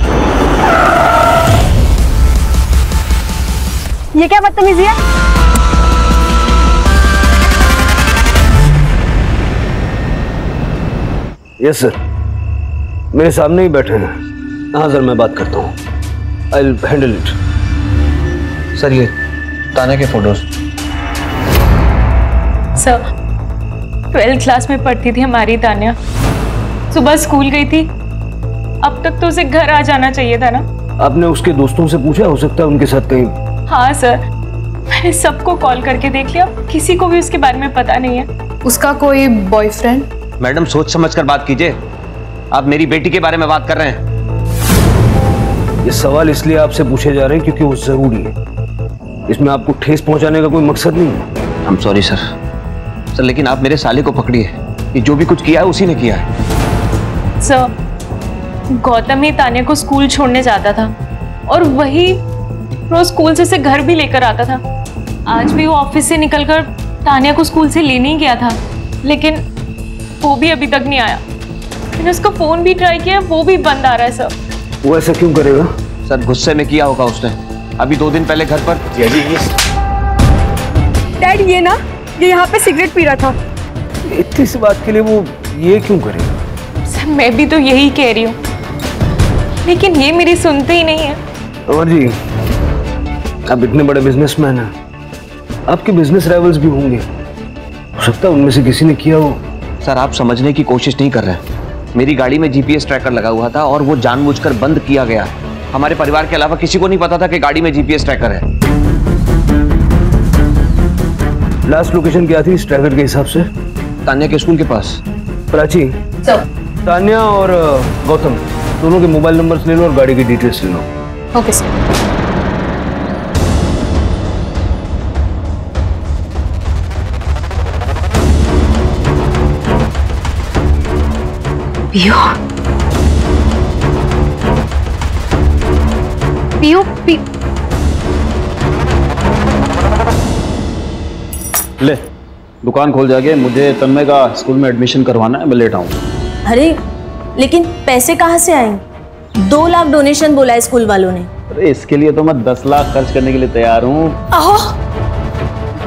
ये क्या बदतमीजी है? यस सर, मेरे सामने ही बैठे हैं। हाँ सर, मैं बात करता हूँ। I will handle it. Sir ये तान्या के फोटोज। सर 12th क्लास में पढ़ती थी हमारी तान्या। सुबह स्कूल गई थी, अब तक तो उसे घर आ जाना चाहिए था ना। आपने उसके दोस्तों से पूछा? हो सकता है उनके साथ कहीं। हाँ सर, मैंने सबको कॉल करके देख लिया, किसी को भी उसके बारे में पता नहीं है। उसका कोई बॉयफ्रेंड? मैडम सोच समझ कर बात कीजिए, आप मेरी बेटी के बारे में बात कर रहे हैं। ये सवाल इसलिए आपसे पूछे जा रहे हैं क्योंकि वो जरूरी है। इसमें आपको ठेस पहुंचाने का कोई मकसद नहीं है। आई एम सॉरी सर, लेकिन आप मेरे साले को पकड़िए, ये जो भी कुछ किया है उसी ने किया है। सर गौतम ही तान्या को स्कूल छोड़ने जाता था और वही रोज स्कूल से घर भी लेकर आता था। आज भी वो ऑफिस से निकलकर तान्या को स्कूल से लेने ही गया था, लेकिन वो भी अभी तक नहीं आया। मैंने उसका फोन भी ट्राई किया, वो भी बंद आ रहा है सर। वो ऐसा क्यों करेगा? सर गुस्से में किया होगा उसने। अभी 2 दिन पहले घर पर डैड ये ना, ये यहाँ पे सिगरेट पी रहा था। इतनी सी बात के लिए वो ये क्यों करेगा? सर मैं भी तो यही कह रही हूँ, लेकिन ये मेरी सुनते ही नहीं है। अमर जी, आप इतने बड़े बिजनेसमैन हैं, आपके बिजनेस राइवल्स भी होंगे, हो सकता है उनमें से किसी ने किया हो। सर आप समझने की कोशिश नहीं कर रहे हैं। मेरी गाड़ी में जीपीएस ट्रैकर लगा हुआ था और वो जानबूझकर बंद किया गया। हमारे परिवार के अलावा किसी को नहीं पता था कि गाड़ी में जीपीएस ट्रैकर है। लास्ट लोकेशन क्या थी इस ट्रैकर के हिसाब से? तान्या के स्कूल के पास। प्राची, तान्या और गौतम दोनों के मोबाइल नंबर्स ले लो और गाड़ी की डिटेल्स ले लो। Okay sir. पियो पियो पियो ले दुकान खोल जाके, मुझे तन्मय का स्कूल में एडमिशन करवाना है, मैं लेट आऊंगा। अरे लेकिन पैसे कहाँ से आएंगे? 2 लाख डोनेशन बोला है स्कूल वालों ने। अरे इसके लिए तो मैं 10 लाख खर्च करने के लिए तैयार हूँ। आहो,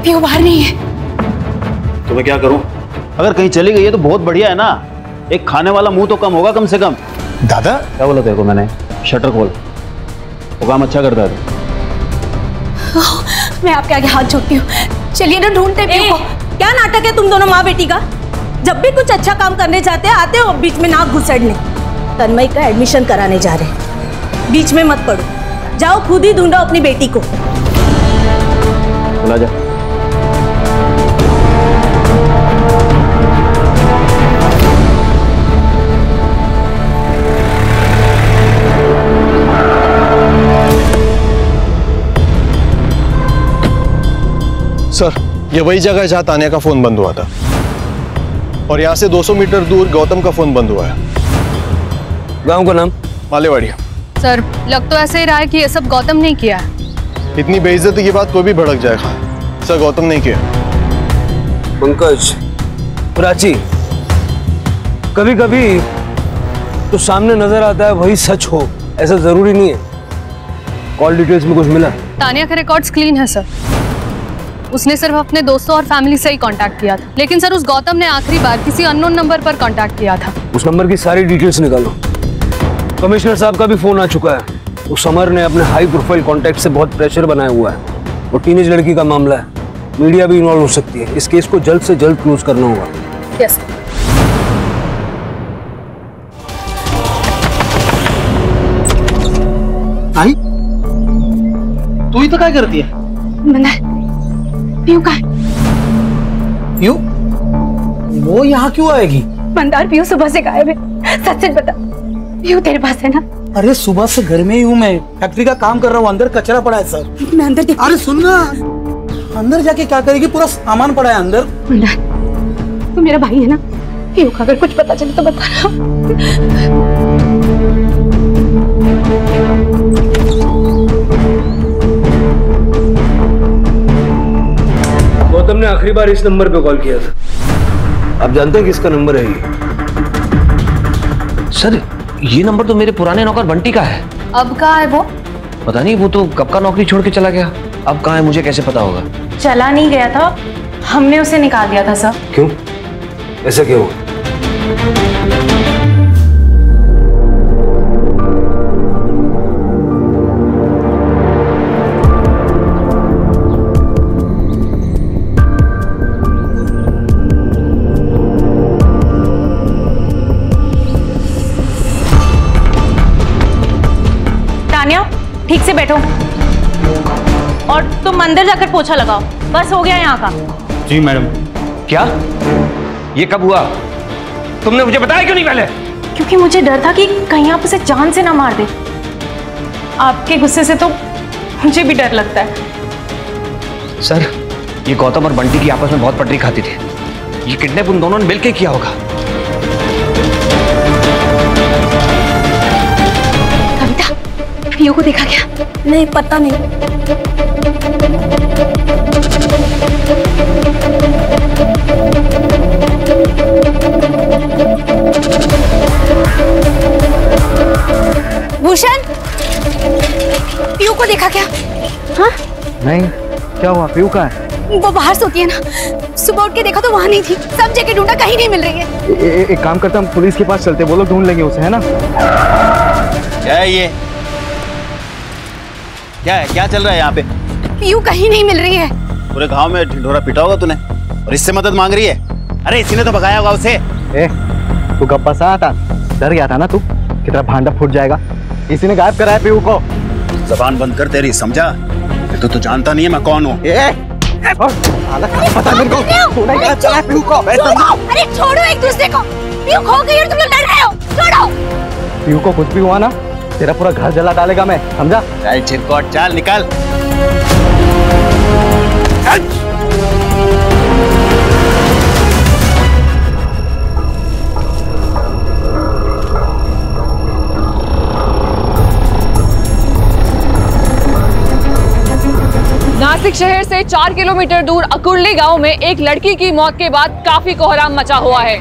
पियो बाहर नहीं है। तो मैं क्या करूँ? अगर कहीं चली गई है तो बहुत बढ़िया है ना, एक खाने वाला मुंह तो कम होगा कम से कम। दादा क्या बोला तेरे को मैंने? शटर खोल, वो काम अच्छा करता है। मैं आपके आगे हाथ जोड़ती हूँ, चलिए ना ढूंढते पियो को। क्या नाटक है तुम दोनों माँ बेटी का? जब भी कुछ अच्छा काम करने जाते हैं आते हो बीच में नाक घुसेड़ने। तन्मय का एडमिशन कराने जा रहे हैं, बीच में मत पड़ो, जाओ खुद ही ढूंढो अपनी बेटी को। चला जा। सर ये वही जगह है जहां तान्या का फोन बंद हुआ था, और यहाँ से 200 मीटर दूर गौतम का फोन बंद हुआ है। गांव का नाम? मालेवाड़िया। सर लग तो ऐसे ही रहा है कि ये सब गौतम नहीं किया है। इतनी बेइज्जती की बात कोई भी भड़क जाएगा। सर गौतम नहीं किया। पंकज, प्राची, कभी कभी तो सामने नजर आता है वही सच हो, ऐसा जरूरी नहीं है। कॉल डिटेल्स में कुछ मिला? तान्या के रिकॉर्ड्स क्लीन है सर, उसने सिर्फ अपने दोस्तों और फैमिली से ही कांटेक्ट किया था। लेकिन सर उस गौतम ने आखिरी बार किसी अननोन नंबर पर कांटेक्ट किया था। उस नंबर की सारी डिटेल्स निकालो। कमिश्नर साहब का भी फोन आ चुका है। उस समर ने अपने हाई प्रोफाइल कांटेक्ट से बहुत प्रेशर बनाया हुआ है। वो टीनेज लड़की का मामला है, मीडिया भी इन्वॉल्व हो सकती है। इस केस को जल्द से जल्द क्लोज करना होगा। यस। आई तू ही तो क्या करती है? पियो का है? पियो वो यहाँ क्यों आएगी? मंदार पियो सुबह से गायब है, सच सच बता। पियो तेरे पास है ना? अरे सुबह से घर में ही हूँ, मैं फैक्ट्री का काम कर रहा हूँ, अंदर कचरा पड़ा है सर। मैं अंदर देख। अरे सुन ना, अंदर जाके क्या करेगी? पूरा सामान पड़ा है अंदर। मंदार तू मेरा भाई है ना, पियो का अगर कुछ पता चले तो बता। गौतम ने आखिरी बार इस नंबर पे कॉल किया था। आप जानते हैं किसका नंबर है ये? सर ये नंबर तो मेरे पुराने नौकर बंटी का है। अब कहाँ है वो? पता नहीं, वो तो कब का नौकरी छोड़ के चला गया। अब कहाँ है मुझे कैसे पता होगा? चला नहीं गया था, हमने उसे निकाल दिया था सर। क्यों? ऐसा क्यों हुआ? ठीक से बैठो और तुम अंदर जाकर पोछा लगाओ। बस हो गया यहाँ का। जी मैडम। क्या? ये कब हुआ? तुमने मुझे बताया क्यों नहीं पहले? क्योंकि मुझे डर था कि कहीं आप उसे जान से ना मार दे। आपके गुस्से से तो मुझे भी डर लगता है। सर ये गौतम और बंटी की आपस में बहुत पटरी खाती थी। ये किडनैप उन दोनों ने मिलकर किया होगा। पियो को देखा क्या? नहीं, पता नहीं। भूषण, पियो को देखा क्या? हाँ? नहीं, क्या हुआ? पियो कहाँ है? वो बाहर सोती है ना, सुबह उठ के देखा तो वहाँ नहीं थी। सब जगह ढूंढा, कहीं नहीं मिल रही है। एक काम करते हम पुलिस के पास चलते, वो लोग ढूंढ लेंगे उसे, है ना? क्या है ये? क्या है? क्या चल रहा है यहाँ पे? पियू कहीं नहीं मिल रही है। पूरे गांव में ढिंढोरा पिटा होगा तूने और इससे मदद मांग रही है? अरे इसी ने तो भगाया होगा उसे। तू गप्पा सा था, डर गया था ना तू कि तेरा भांडा फूट जाएगा। इसी ने गायब कराया पियू को। जबान बंद कर तेरी, समझा? तो तू जानता नहीं है मैं कौन हूँ। पता नहीं को चला पियू को। अरे छोड़ो एक दूसरे को। पियू खो गई और तुम लोग लड़ रहे हो। छोड़ो। पियू को कुछ भी हुआ ना, तेरा पूरा घर जला डालेगा मैं, समझा? चल चिरकोट, चल निकल। नासिक शहर से 4 किलोमीटर दूर अकुर्ली गांव में एक लड़की की मौत के बाद काफी कोहराम मचा हुआ है।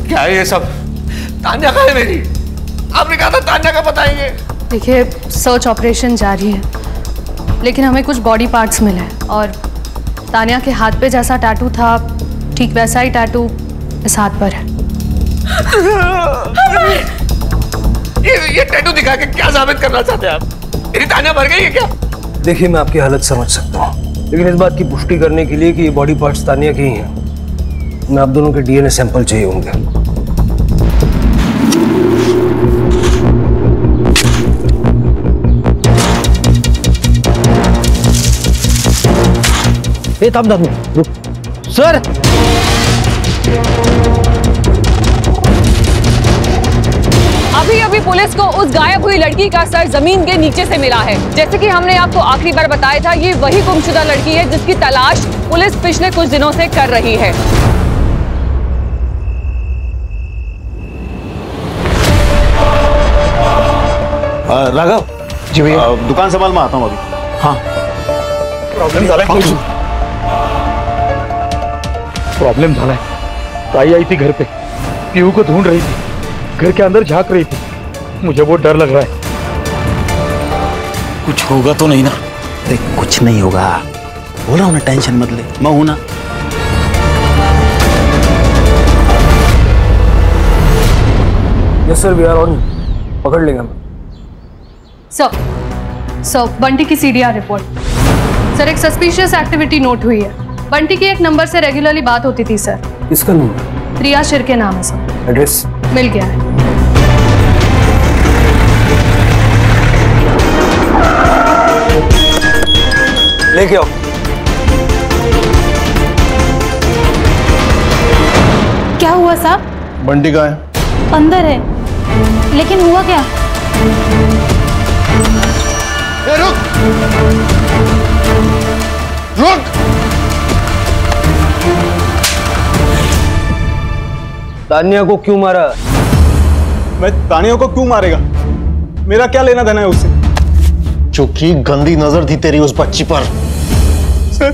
क्या है ये सब? तान्या कहाँ है मेरी? आपने कहा था तान्या का बताएंगे। देखिए सर्च ऑपरेशन जारी है, लेकिन हमें कुछ बॉडी पार्ट्स मिले हैं और तान्या के हाथ पे जैसा टैटू था ठीक वैसा ही टैटू इस हाथ पर है। ये टैटू दिखा के क्या साबित करना चाहते हैं आप? मेरी तान्या मर गई है क्या? देखिए मैं आपकी हालत समझ सकता हूँ, लेकिन इस बात की पुष्टि करने के लिए कि ये बॉडी पार्ट्स तान्या के ही हैं, मैं आप दोनों के डीएनए सैंपल चाहिए होंगे। रुक सर। अभी अभी पुलिस को उस गायब हुई लड़की का सर जमीन के नीचे से मिला है। जैसे कि हमने आपको आखिरी बार बताया था, ये वही गुमशुदा लड़की है जिसकी तलाश पुलिस पिछले कुछ दिनों से कर रही है। राघव जी भैया, दुकान संभाल मैं आता हूँ अभी। हाँ प्रॉब्लम झाला है। ताई आई थी घर पे, पीहू को ढूंढ रही थी, घर के अंदर झांक रही थी। मुझे बहुत डर लग रहा है। कुछ होगा तो नहीं ना? अरे कुछ नहीं होगा, बोल रहा हूँ ना, टेंशन मत ले, मैं हूं ना। Yes sir, we are on. पकड़ लेंगे हम। सर बंटी की सीडीआर रिपोर्ट। सर एक सस्पिशियस एक्टिविटी नोट हुई है। बंटी की एक नंबर से रेगुलरली बात होती थी सर। किसका नंबर? प्रिया शिर के नाम है सर। एड्रेस मिल गया है। लेके आओ। क्या हुआ साहब? बंटी कहाँ है? अंदर है, लेकिन हुआ क्या? रुक रुक। तान्या को क्यों मारा? मैं तान्या को क्यों मारेगा? मेरा क्या लेना देना है उससे? चूंकि गंदी नजर थी तेरी उस बच्ची पर। सर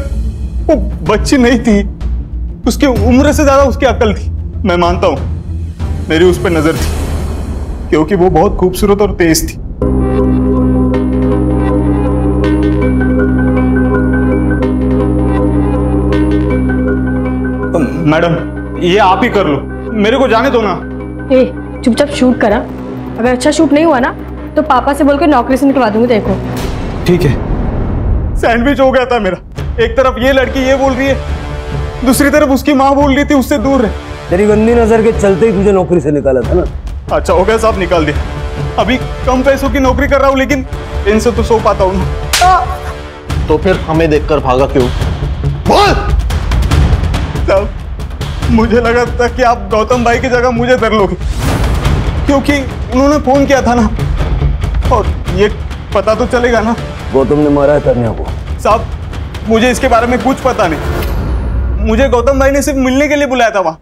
वो बच्ची नहीं थी, उसकी उम्र से ज्यादा उसकी अकल थी। मैं मानता हूं मेरी उस पर नजर थी, क्योंकि वो बहुत खूबसूरत और तेज थी। मैडम ये आप ही कर लो, मेरे को जाने दो ना। ए चुपचाप शूट करा, अगर अच्छा शूट नहीं हुआ ना तो पापा से बोल के नौकरी से निकलवा दूंगी। देखो ठीक है। सैंडविच हो गया था मेरा, एक तरफ ये लड़की ये बोल रही है, दूसरी तरफ उसकी माँ बोल रही थी उससे दूर रहे। तेरी गंदी नजर के चलते ही तुझे नौकरी से निकाला था ना। अच्छा हो गया साहब, निकाल दिया। अभी कम पैसों की नौकरी कर रहा हूँ, लेकिन इनसे तो सो पाता हूँ ना। तो फिर हमें देखकर भागा क्यों? बोल। साहब मुझे लगा था कि आप गौतम भाई की जगह मुझे धर लोगे, क्योंकि उन्होंने फोन किया था ना, और ये पता तो चलेगा ना। गौतम ने मारा है तान्या को। साहब मुझे इसके बारे में कुछ पता नहीं, मुझे गौतम भाई ने सिर्फ मिलने के लिए बुलाया था वहाँ।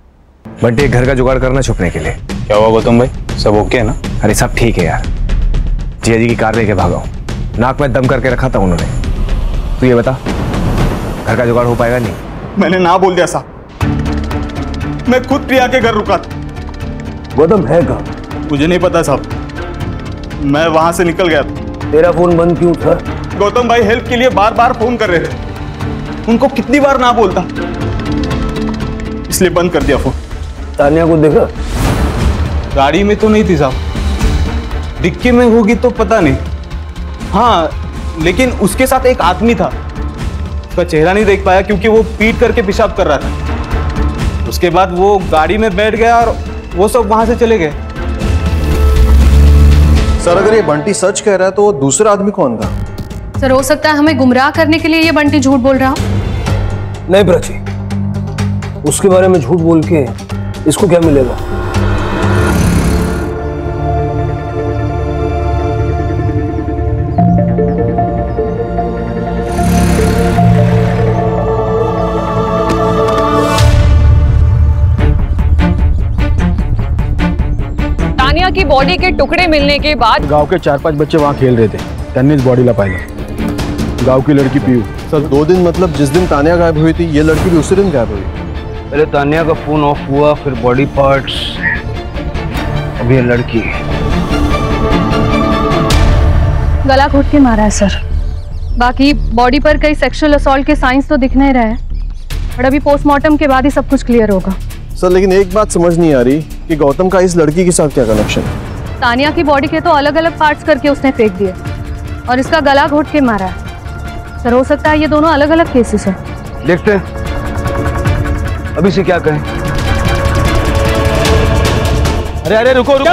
बंटी एक घर का जुगाड़ करना छुपने के लिए। क्या हुआ गौतम भाई, सब ओके है ना? अरे सब ठीक है यार, जिया जी की कार लेके भागा हूँ, नाक में दम करके रखा था उन्होंने। तू ये बता घर का जुगाड़ हो पाएगा? नहीं मैंने ना बोल दिया साहब, मैं खुद प्रिया के घर रुका था। गौतम है कहाँ? मुझे नहीं पता साहब, मैं वहां से निकल गया था। तेरा फोन बंद क्यों था? गौतम भाई हेल्प के लिए बार बार फोन कर रहे थे, उनको कितनी बार ना बोलता, इसलिए बंद कर दिया फोन। तान्या को देखा? गाड़ी में तो नहीं थी साहब, डिक्की में होगी तो पता नहीं। हाँ लेकिन उसके साथ एक आदमी था, उसका चेहरा नहीं देख पाया क्योंकि वो पीट करके पेशाब कर रहा था। उसके बाद वो गाड़ी में बैठ गया और वो सब वहां से चले गए। सर अगर ये बंटी सच कह रहा है तो वो दूसरा आदमी कौन था? सर हो सकता है हमें गुमराह करने के लिए ये बंटी झूठ बोल रहा हो। नहीं प्राची, उसके बारे में झूठ बोल के इसको क्या मिलेगा? तानिया की बॉडी के टुकड़े मिलने के बाद गांव के 4-5 बच्चे वहां खेल रहे थे, त्यांनी इस बॉडी ला पाहिलं। गांव की लड़की पीयू। सर 2 दिन मतलब जिस दिन तानिया गायब हुई थी ये लड़की भी उसी दिन गायब हुई। पहले तानिया का फोन ऑफ हुआ, फिर बॉडी पार्ट्स, अब ये लड़की। गला घोट के मारा है सर, बाकी बॉडी पर कई सेक्सुअल असॉल्ट के साइंस तो दिख नहीं रहे हैं, और अभी पोस्टमार्टम के बाद ही सब कुछ क्लियर होगा। सर लेकिन एक बात समझ नहीं आ रही कि गौतम का इस लड़की के साथ क्या कनेक्शन है? तानिया की बॉडी के तो अलग अलग पार्ट्स करके उसने फेंक दिए, और इसका गला घोट के मारा है। सर हो सकता है ये दोनों अलग अलग केसेस हैं। देखते हैं अभी से क्या कहें। अरे अरे रुको रुको,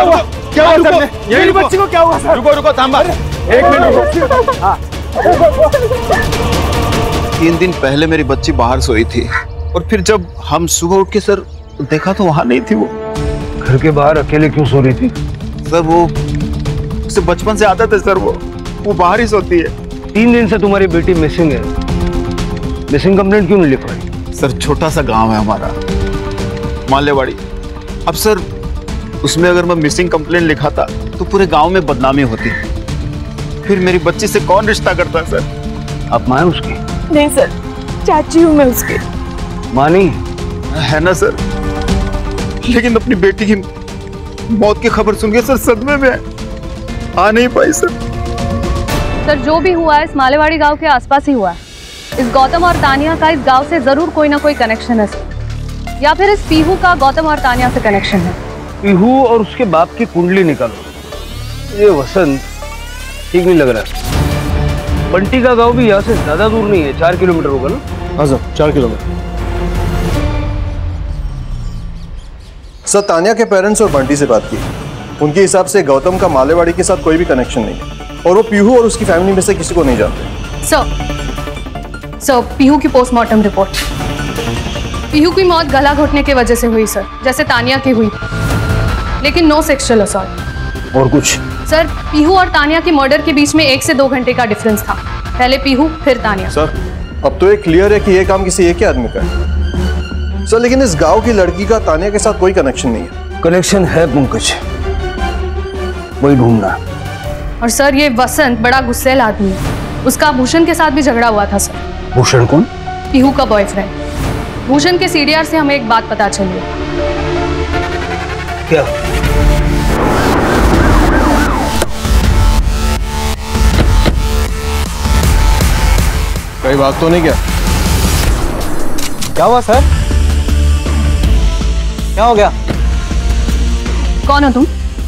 क्या हुआ सर? मेरी बच्ची को क्या हुआ सर? रुको रुको थांबा, 1 मिनट रुको। हाँ 3 दिन पहले मेरी बच्ची बाहर सोई थी, और फिर जब हम सुबह उठ के सर देखा तो वहां नहीं थी वो। घर के बाहर अकेले क्यों सो रही थी? सर वो उसे बचपन से आदत है सर, वो बाहर ही सोती है। 3 दिन से तुम्हारी बेटी मिसिंग है, मिसिंग कंप्लेंट क्यों नहीं लिखवाई? सर छोटा सा गांव है हमारा, मालेवाड़ी। अब सर उसमें अगर मैं मिसिंग कंप्लेंट लिखाता तो पूरे गांव में बदनामी होती, फिर मेरी बच्ची से कौन रिश्ता करता सर? आप मां हैं उसकी? नहीं सर, चाची हूँ मैं उसकी। मां नहीं है ना सर, लेकिन अपनी बेटी की मौत की खबर सुन के सर सदमे में आ नहीं पाई सर। सर जो भी हुआ है इस मालेवाड़ी गांव के आसपास ही हुआ है। इस गौतम और तानिया का इस गांव से जरूर कोई ना कोई कनेक्शन है सर, या फिर इस पीहू का गौतम और तानिया से कनेक्शन है। पीहू और उसके बाप की कुंडली निकालो। ये वसंत ठीक नहीं लग रहा। बंटी का गांव भी यहाँ से ज्यादा दूर नहीं है, 4 किलोमीटर होगा ना? हाँ सर 4 किलोमीटर। सर तानिया के पेरेंट्स और बंटी से बात की, उनके हिसाब से गौतम का मालेवाड़ी के साथ कोई भी कनेक्शन नहीं है, और वो पीहू और उसकी फैमिली में से किसी को नहीं जानते। सर पीहू की पोस्टमार्टम रिपोर्ट। पीहू की मौत गला घोटने की वजह से हुई सर, जैसे तानिया की हुई, लेकिन नो सेक्सुअल असॉल्ट। और कुछ? सर पीहू और तानिया की मर्डर के बीच में 1 से 2 घंटे का डिफरेंस था, पहले पीहू फिर तानिया। सर अब तो ये क्लियर है कि ये काम किसी एक ही आदमी का है सर, लेकिन इस गांव की लड़की का तानिया के साथ कोई कनेक्शन नहीं है। कनेक्शन है पंकज, वही ढूंढना। और सर ये वसंत बड़ा गुस्सैल आदमी है, उसका भूषण के साथ भी झगड़ा हुआ था सर। भूषण कौन? पीहू का बॉयफ्रेंड। भूषण के सीडीआर से हमें एक बात पता चली है। क्या? कहीं बात तो नहीं क्या? क्या हुआ सर? क्या हो गया? कौन हो तुम?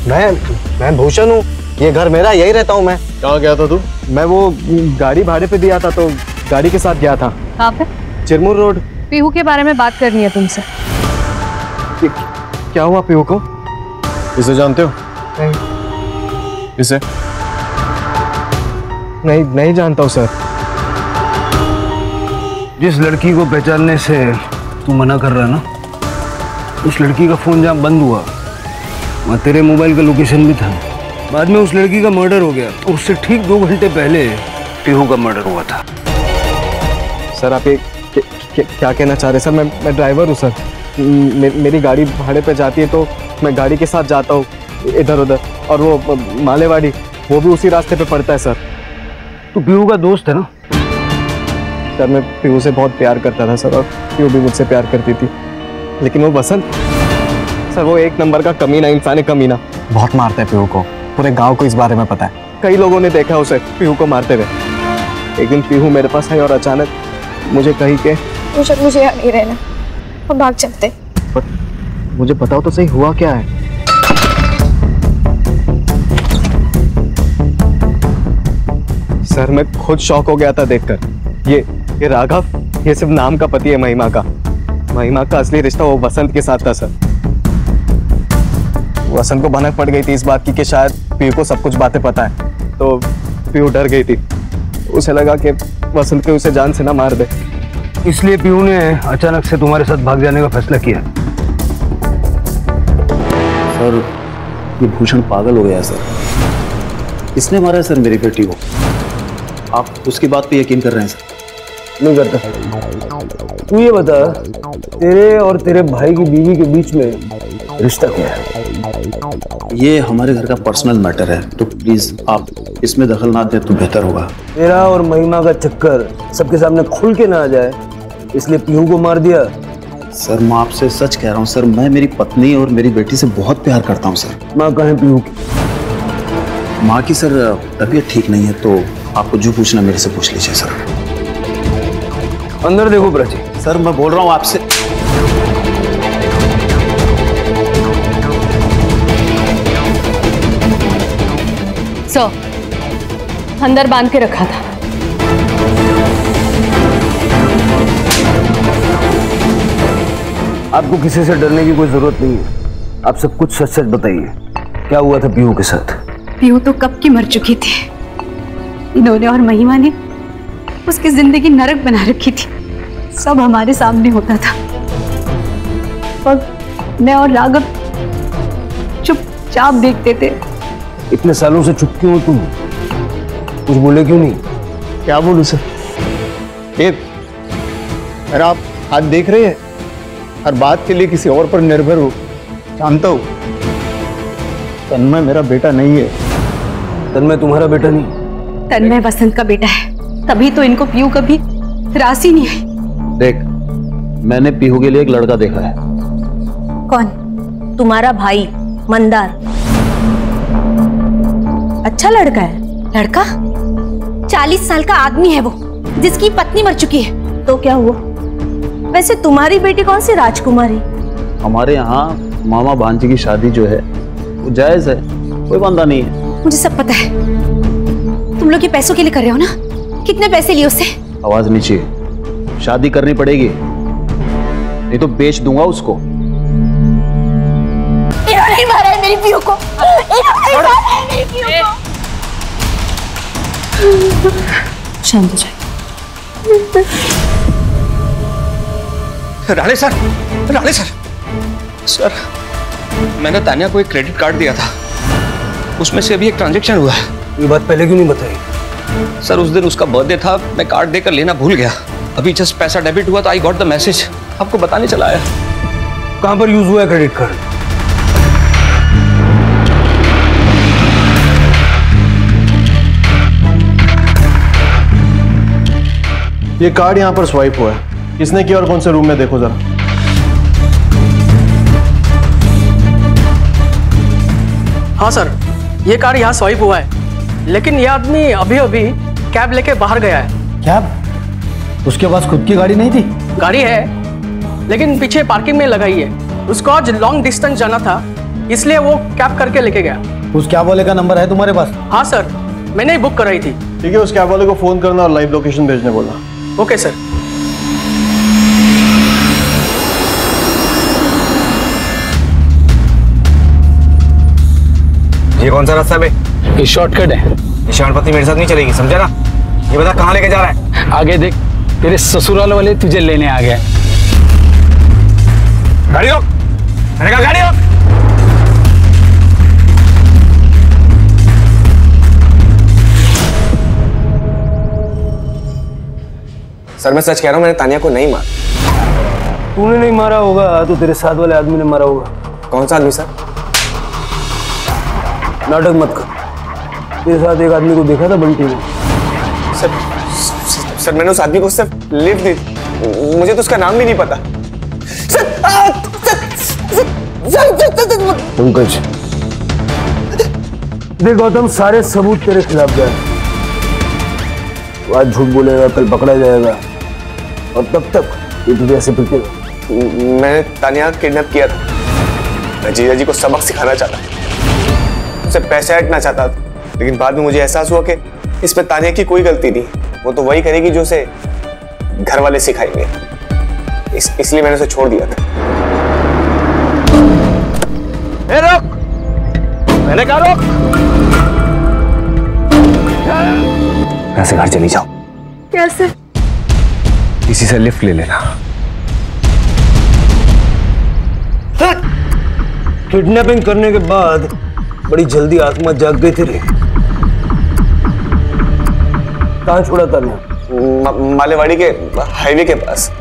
मैं भूषण हूँ। ये घर मेरा, यही रहता हूँ मैं। कहाँ गया था तू? मैं वो गाड़ी भाड़े पे दिया था, तो गाड़ी के साथ गया था। कहाँ पे? चिरमुर रोड। पीहू के बारे में बात करनी है तुमसे। क्या हुआ पीहू को? इसे जानते हो? नहीं। इसे? नहीं जानता हूँ सर। जिस लड़की को पहचानने से तू मना कर रहा है ना, उस लड़की का फोन जहाँ बंद हुआ वहाँ तेरे मोबाइल का लोकेशन भी था। बाद में उस लड़की का मर्डर हो गया और उससे ठीक 2 घंटे पहले पीहू का मर्डर हुआ था। सर आप ये क्या कहना चाह रहे हैं? सर मैं ड्राइवर हूँ सर। मेरी गाड़ी भाड़े पे जाती है तो मैं गाड़ी के साथ जाता हूँ इधर उधर, और वो मालेवाड़ी वो भी उसी रास्ते पे पड़ता है सर। तू पीहू का दोस्त है ना? सर मैं पीहू से बहुत प्यार करता था सर, और पीहू भी मुझसे प्यार करती थी, लेकिन वो बसंत सर वो एक नंबर का कमीना इंसान है, कमीना। बहुत मारता है पीहू को, पूरे गांव को इस बारे में पता है। कई लोगों ने देखा उसे पीहू को मारते हुए। एक दिन पीहू मेरे पास आई और अचानक मुझे कही के मुझे यहाँ नहीं रहना, हम भाग चलते। मुझे बताओ तो सही हुआ क्या है? सर मैं खुद शॉक हो गया था देखकर। ये राघव, ये सिर्फ नाम का पति है महिमा का। महिमा का असली रिश्ता वो वसंत के साथ था सर। वसंत को भनक पड़ गई थी इस बात की कि शायद पीहू को सब कुछ बातें पता है, तो पीहू डर गई थी। उसे लगा कि वसंत को उसे जान से ना मार दे, इसलिए पीहू ने अचानक से तुम्हारे साथ भाग जाने का फैसला किया। सर ये भूषण पागल हो गया सर। इसने मारा है सर मेरी बेटी को। आप उसकी बात पे यकीन कर रहे हैं सर? नहीं करता। तू ये बता, तेरे और तेरे भाई की बीवी के बीच में रिश्ता क्या है? ये हमारे घर का पर्सनल मैटर है, तो प्लीज आप इसमें दखल ना दे तो बेहतर होगा। तेरा और महिमा का चक्कर सबके सामने खुल के ना आ जाए, इसलिए पीहू को मार दिया। सर मैं आपसे सच कह रहा हूँ सर, मैं मेरी पत्नी और मेरी बेटी से बहुत प्यार करता हूँ सर। माँ कहाँ है पीहू की? माँ की सर तबीयत ठीक नहीं है, तो आपको जो पूछना मेरे से पूछ लीजिए सर। अंदर देखो प्राची। सर मैं बोल रहा हूँ आपसे। सर अंदर बांध के रखा था। आपको किसी से डरने की कोई जरूरत नहीं है। आप सब कुछ सच सच बताइए, क्या हुआ था पीहू के साथ? पीहू तो कब की मर चुकी थी। इन्होंने और महिमा ने उसकी जिंदगी नरक बना रखी थी। सब हमारे सामने होता था और मैं और राघव चुपचाप देखते थे। इतने सालों से चुप क्यों हो तुम? कुछ बोले क्यों नहीं? क्या बोलूं सर? ये मेरा आप हाथ देख रहे हैं, हर बात के लिए किसी और पर निर्भर हो। जानता हूं तन्मय मेरा बेटा नहीं है। तन्मय तुम्हारा बेटा नहीं? तन्मय वसंत का बेटा है, तभी तो इनको पीहू कभी रास ही नहीं आई। देख, मैंने पीहू के लिए एक लड़का देखा है। कौन? तुम्हारा भाई मंदार। अच्छा लड़का है। लड़का? 40 साल का आदमी है वो, जिसकी पत्नी मर चुकी है। तो क्या हुआ? वैसे तुम्हारी बेटी कौन सी राजकुमारी? हमारे यहाँ मामा भांजी की शादी जो है वो जायज है, कोई बंदा नहीं है। मुझे सब पता है। तुम लोग ये पैसों के लिए कर रहे हो ना? कितने पैसे लिए उससे? आवाज नीचे। शादी करनी पड़ेगी, नहीं तो बेच दूंगा उसको। इन्होंने मारा है मेरी पीहू को। इन्होंने मारा है मेरी पीहू को। शांत हो जाए। Rane sir, Rane sir, sir मैंने तान्या को एक क्रेडिट कार्ड दिया था, उसमें से अभी एक ट्रांजैक्शन हुआ है। ये बात पहले क्यों नहीं बताई? सर उस दिन उसका बर्थडे था, मैं कार्ड देकर लेना भूल गया। अभी जस्ट पैसा डेबिट हुआ तो आई गॉट द मैसेज, आपको बताने चला आया। कहां पर यूज हुआ है क्रेडिट कार्ड? ये कार्ड यहाँ पर स्वाइप हुआ है। किसने किया और कौन से रूम में, देखो जरा। हाँ सर, ये कार यहाँ स्वाइप हुआ है, लेकिन ये आदमी अभी अभी कैब लेके बाहर गया है। कैब? उसके पास खुद की गाड़ी नहीं थी? गाड़ी है, लेकिन पीछे पार्किंग में लगाई है। उसको आज लॉन्ग डिस्टेंस जाना था, इसलिए वो कैब करके लेके गया। उस कैब वाले का नंबर है तुम्हारे पास? हाँ सर, मैंने ही बुक कराई थी। ठीक है, उस कैब वाले को फोन करना और लाइव लोकेशन भेजने बोलना। Okay sir. ये कौन सा रास्ता है? ये शॉर्टकट है। ये शॉर्टकट मेरे साथ नहीं चलेगी, समझा ना? ये बता कहाँ लेके जा रहा है? आगे देख, तेरे ससुराल वाले तुझे लेने आ गए। गाड़ी रोक, मैंने कहा गाड़ी रोक। सर मैं सच कह रहा हूँ, मैंने तानिया को नहीं मारा। तूने नहीं मारा होगा तो तेरे साथ वाले आदमी ने मारा होगा। कौन सा आदमी सर? नाटक मत कर। तेरे साथ एक आदमी को देखा था बंटी ने। सर मैंने उस आदमी को सिर्फ लिफ्ट दी, मुझे तो उसका नाम भी नहीं पता। पंकज, देख गौतम, सारे सबूत तेरे खिलाफ गए। आज झूठ बोलेगा, कल पकड़ा जाएगा, और तब तक ये तुझे ऐसे पिटेगा। मैंने तानिया किडनैप किया था, मैं जीजा जी को सबक सिखाना चाहता था, उसे पैसे हटना चाहता था, लेकिन बाद में मुझे एहसास हुआ कि इसमें तानिया की कोई गलती नहीं, वो तो वही करेगी जो उसे घर वाले सिखाएंगे। इसलिए मैंने उसे छोड़ दिया था। रोक, मैंने कहा रोक। यहाँ से घर चली जाओ। कैसे? इसी से लिफ्ट ले लेना। किडनैपिंग करने के बाद बड़ी जल्दी आत्मा जाग गई तेरी। कहाँ छोड़ा तानिया? मालेवाड़ी के हाईवे के पास।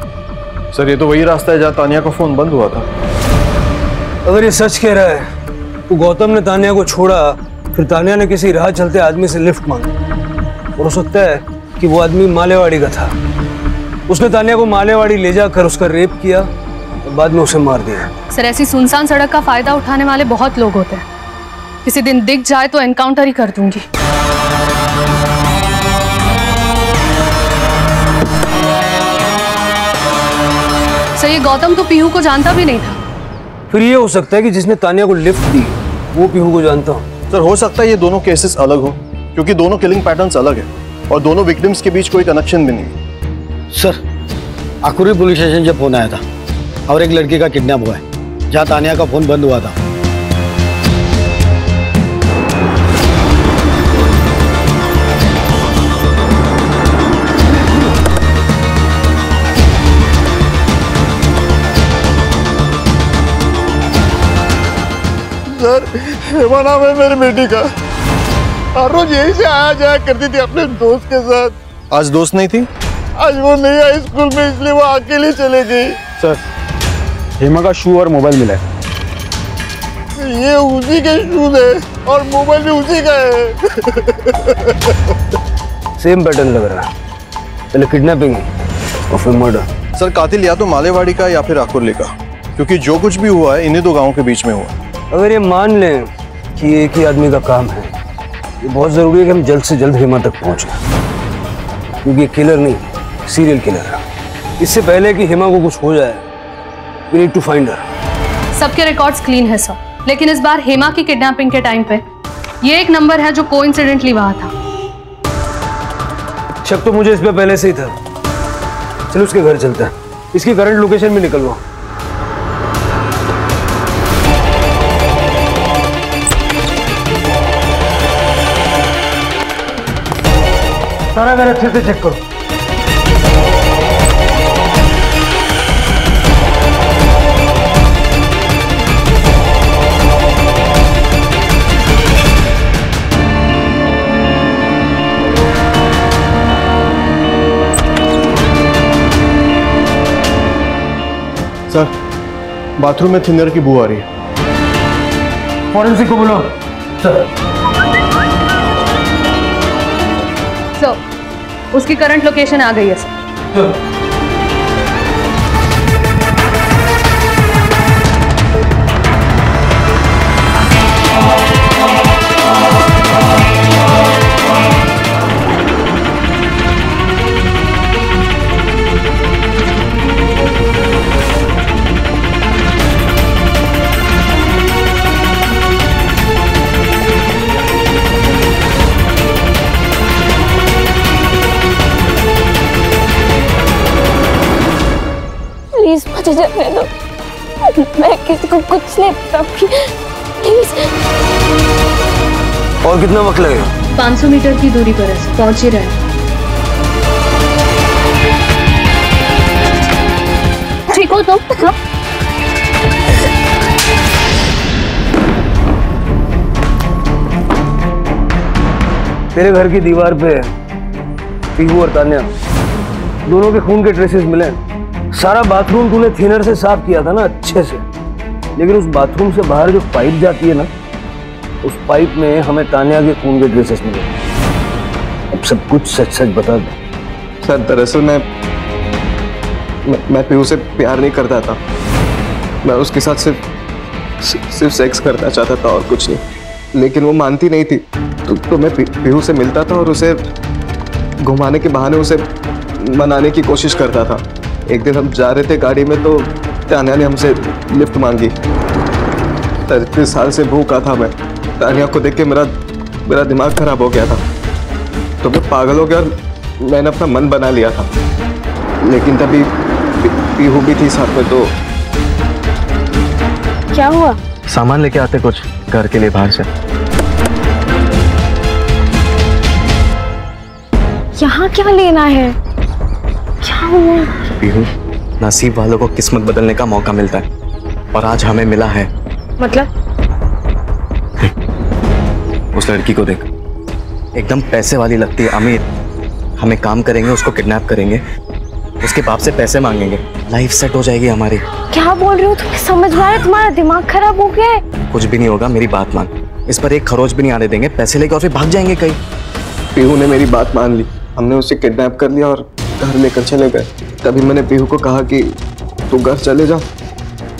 सर ये तो वही रास्ता है जहाँ तानिया का फोन बंद हुआ था। अगर ये सच कह रहा है तो गौतम ने तानिया को छोड़ा, फिर तानिया ने किसी राह चलते आदमी से लिफ्ट मांगी, और हो सकता है कि वो आदमी मालेवाड़ी का था। उसने तानिया को मालेवाड़ी ले जाकर उसका रेप किया और बाद में उसे मार दिया। सर ऐसी सुनसान सड़क का फायदा उठाने वाले बहुत लोग होते हैं, किसी दिन दिख जाए तो एनकाउंटर ही कर दूंगी। सर ये गौतम तो पीहू को जानता भी नहीं था। फिर ये हो सकता है कि जिसने तानिया को लिफ्ट दी वो पीहू को जानता हो। सर हो सकता है ये दोनों केसेस अलग हो, क्योंकि दोनों किलिंग पैटर्न्स अलग है और दोनों विक्टिम्स के बीच कोई कनेक्शन भी नहीं। सर आकुरी पुलिस स्टेशन से फोन आया था और एक लड़की का किडनैप हुआ है, जहाँ तानिया का फोन बंद हुआ था। सर हेमा नाम है मेरी बेटी का, हर रोज यही से आया जाया करती थी अपने दोस्त के साथ। आज दोस्त नहीं थी? आज वो नहीं आई स्कूल में, इसलिए वो अकेली चले गई। सर हेमा का शू और मोबाइल मिला है। ये उसी के शूज है और मोबाइल भी उसी का है। सेम पैटर्न लग रहा है, पहले किडनैपिंग और फिर मर्डर। सर कातिल या तो मालेवाड़ी का या फिर आकुर्ली का, क्योंकि जो कुछ भी हुआ है इन्हीं दो गांवों के बीच में हुआ। अगर ये मान लें कि एक ही आदमी का काम है, ये बहुत जरूरी है कि हम जल्द से जल्द हेमा तक पहुंचे, क्योंकि किलर नहीं सीरियल किलर है। इससे पहले कि हेमा को कुछ हो जाए, we need to find her. सबके रिकॉर्ड्स क्लीन है सर, लेकिन इस बार हेमा की किडनैपिंग के टाइम पे ये एक नंबर है जो कोइंसिडेंटली वहां था। शक तो मुझे इस पे पहले से ही था। चलो उसके घर चलते हैं, इसकी करंट लोकेशन भी निकलवाओ। सारा घर अच्छे से चेक करो। सर बाथरूम में थिनर की बू आ रही है। फॉरेंसिक को बुलाओ। सर उसकी करंट लोकेशन आ गई है सर। मुझे जाने दो, मैं किसी को कुछ नहीं बताऊंगी, प्लीज। और कितना वक्त लगेगा? 500 मीटर की दूरी पर है, पहुंच ही रहे हैं। ठीक हो तुम? तेरे घर की दीवार पे पीहू और तान्या दोनों के खून के ट्रेसेस मिले। सारा बाथरूम तूने थिनर से साफ किया था ना, अच्छे से, लेकिन उस बाथरूम से बाहर जो पाइप जाती है ना, उस पाइप में हमें तान्या के खून के ट्रेसेस मिले। अब सब कुछ सच सच बता दो। सर दरअसल मैं पीहू से प्यार नहीं करता था, मैं उसके साथ सिर्फ सेक्स करना चाहता था और कुछ नहीं, लेकिन वो मानती नहीं थी। तो मैं पीहू से मिलता था और उसे घुमाने के बहाने उसे मनाने की कोशिश करता था। एक दिन हम जा रहे थे गाड़ी में तो तान्या ने हमसे लिफ्ट मांगी। 33 साल से भूखा था मैं। तान्या को देख के मेरा दिमाग खराब हो गया था, तो मैं पागल हो गया और मैंने अपना मन बना लिया था। लेकिन तभी पीहू भी थी साथ में। तो क्या हुआ? सामान लेके आते कुछ घर के लिए बाहर से। यहाँ क्या लेना है? क्या हुआ? पीहू, नसीब वालों को किस्मत बदलने का मौका मिलता है और आज हमें मिला है। मतलब? उस लड़की को देख, एकदम पैसे वाली लगती है, अमीर। हमें काम करेंगे, उसको किडनैप करेंगे, उसके बाप से पैसे मांगेंगे, लाइफ सेट हो जाएगी हमारी। क्या बोल रहे हो? तुम्हें समझ में आ रहा है? तुम्हारा दिमाग खराब हो गया है? कुछ भी नहीं होगा, मेरी बात मान। इस पर एक खरोच भी नहीं आने देंगे, पैसे लेके और फिर भाग जाएंगे कहीं। पीहू ने मेरी बात मान ली, हमने उसे किडनैप कर लिया और घर लेकर चले गए। तभी मैंने पीहू को कहा कि तू घर चले जा,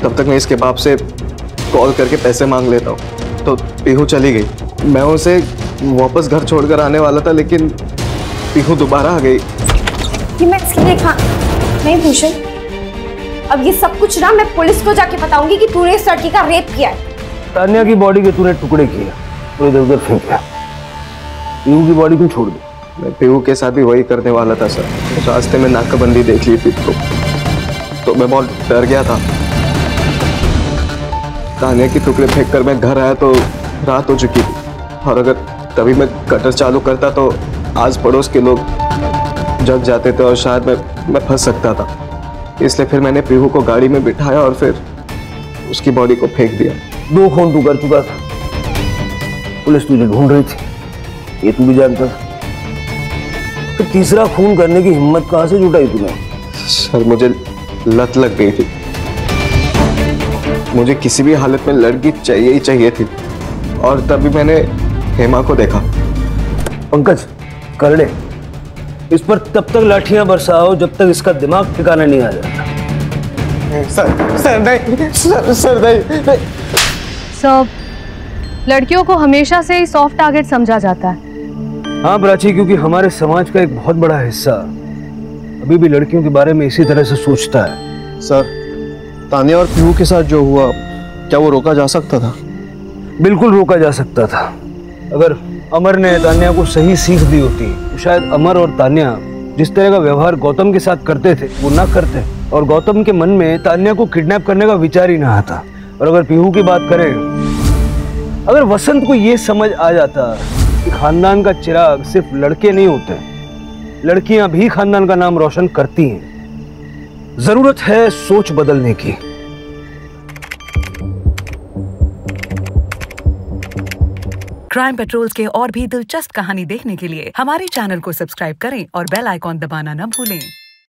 तब तक मैं इसके बाप से कॉल करके पैसे मांग लेता हूँ। तो पीहू चली गई। मैं उसे वापस घर छोड़कर आने वाला था, लेकिन पीहू दोबारा आ गई। ये मैं इसलिए देखा नहीं भूषण, अब ये सब कुछ ना मैं पुलिस को जाके बताऊंगी कि तूने इस लड़की का रेप किया है। तान्या की बॉडी के तूने टुकड़े किए और इधर उधर फेंका, पीहू की बॉडी को छोड़ दी। मैं पीहू के साथ भी वही करने वाला था सर। रास्ते में नाकाबंदी देख ली थी तो मैं बहुत डर गया था। तान्या की टुकड़े फेंक कर मैं घर आया तो रात हो चुकी थी, और अगर तभी मैं कटर चालू करता तो आस पड़ोस के लोग जग जाते थे और शायद मैं फंस सकता था। इसलिए फिर मैंने पीहू को गाड़ी में बिठाया और फिर उसकी बॉडी को फेंक दिया। 2 खून तू कर चुका था, पुलिस तुझे ढूंढ रही थी, ये तू भी जानता था। फिर तीसरा खून करने की हिम्मत कहां से जुटाई तूने? सर मुझे लत लग गई थी, मुझे किसी भी हालत में लड़की चाहिए ही चाहिए थी। और तभी मैंने हेमा को देखा। पंकज करड़े, इस पर तब तक लाठियां बरसाओ जब तक इसका दिमाग ठिकाना नहीं आ जाता। सर नहीं, सर नहीं। सब लड़कियों को हमेशा से ही सॉफ्ट टारगेट समझा जाता है। हाँ प्राची, क्योंकि हमारे समाज का एक बहुत बड़ा हिस्सा अभी भी लड़कियों के बारे में इसी तरह से सोचता है। सर, तान्या और पीहू के साथ जो हुआ, क्या वो रोका जा सकता था? बिल्कुल रोका जा सकता था। अगर अमर ने तान्या को सही सीख दी होती तो शायद अमर और तान्या जिस तरह का व्यवहार गौतम के साथ करते थे वो ना करते, और गौतम के मन में तान्या को किडनैप करने का विचार ही ना आता। और अगर पीहू की बात करें, अगर वसंत को ये समझ आ जाता कि खानदान का चिराग सिर्फ लड़के नहीं होते, लड़कियां भी खानदान का नाम रोशन करती हैं। जरूरत है सोच बदलने की। क्राइम पेट्रोल्स के और भी दिलचस्प कहानी देखने के लिए हमारे चैनल को सब्सक्राइब करें और बेल आइकॉन दबाना न भूलें।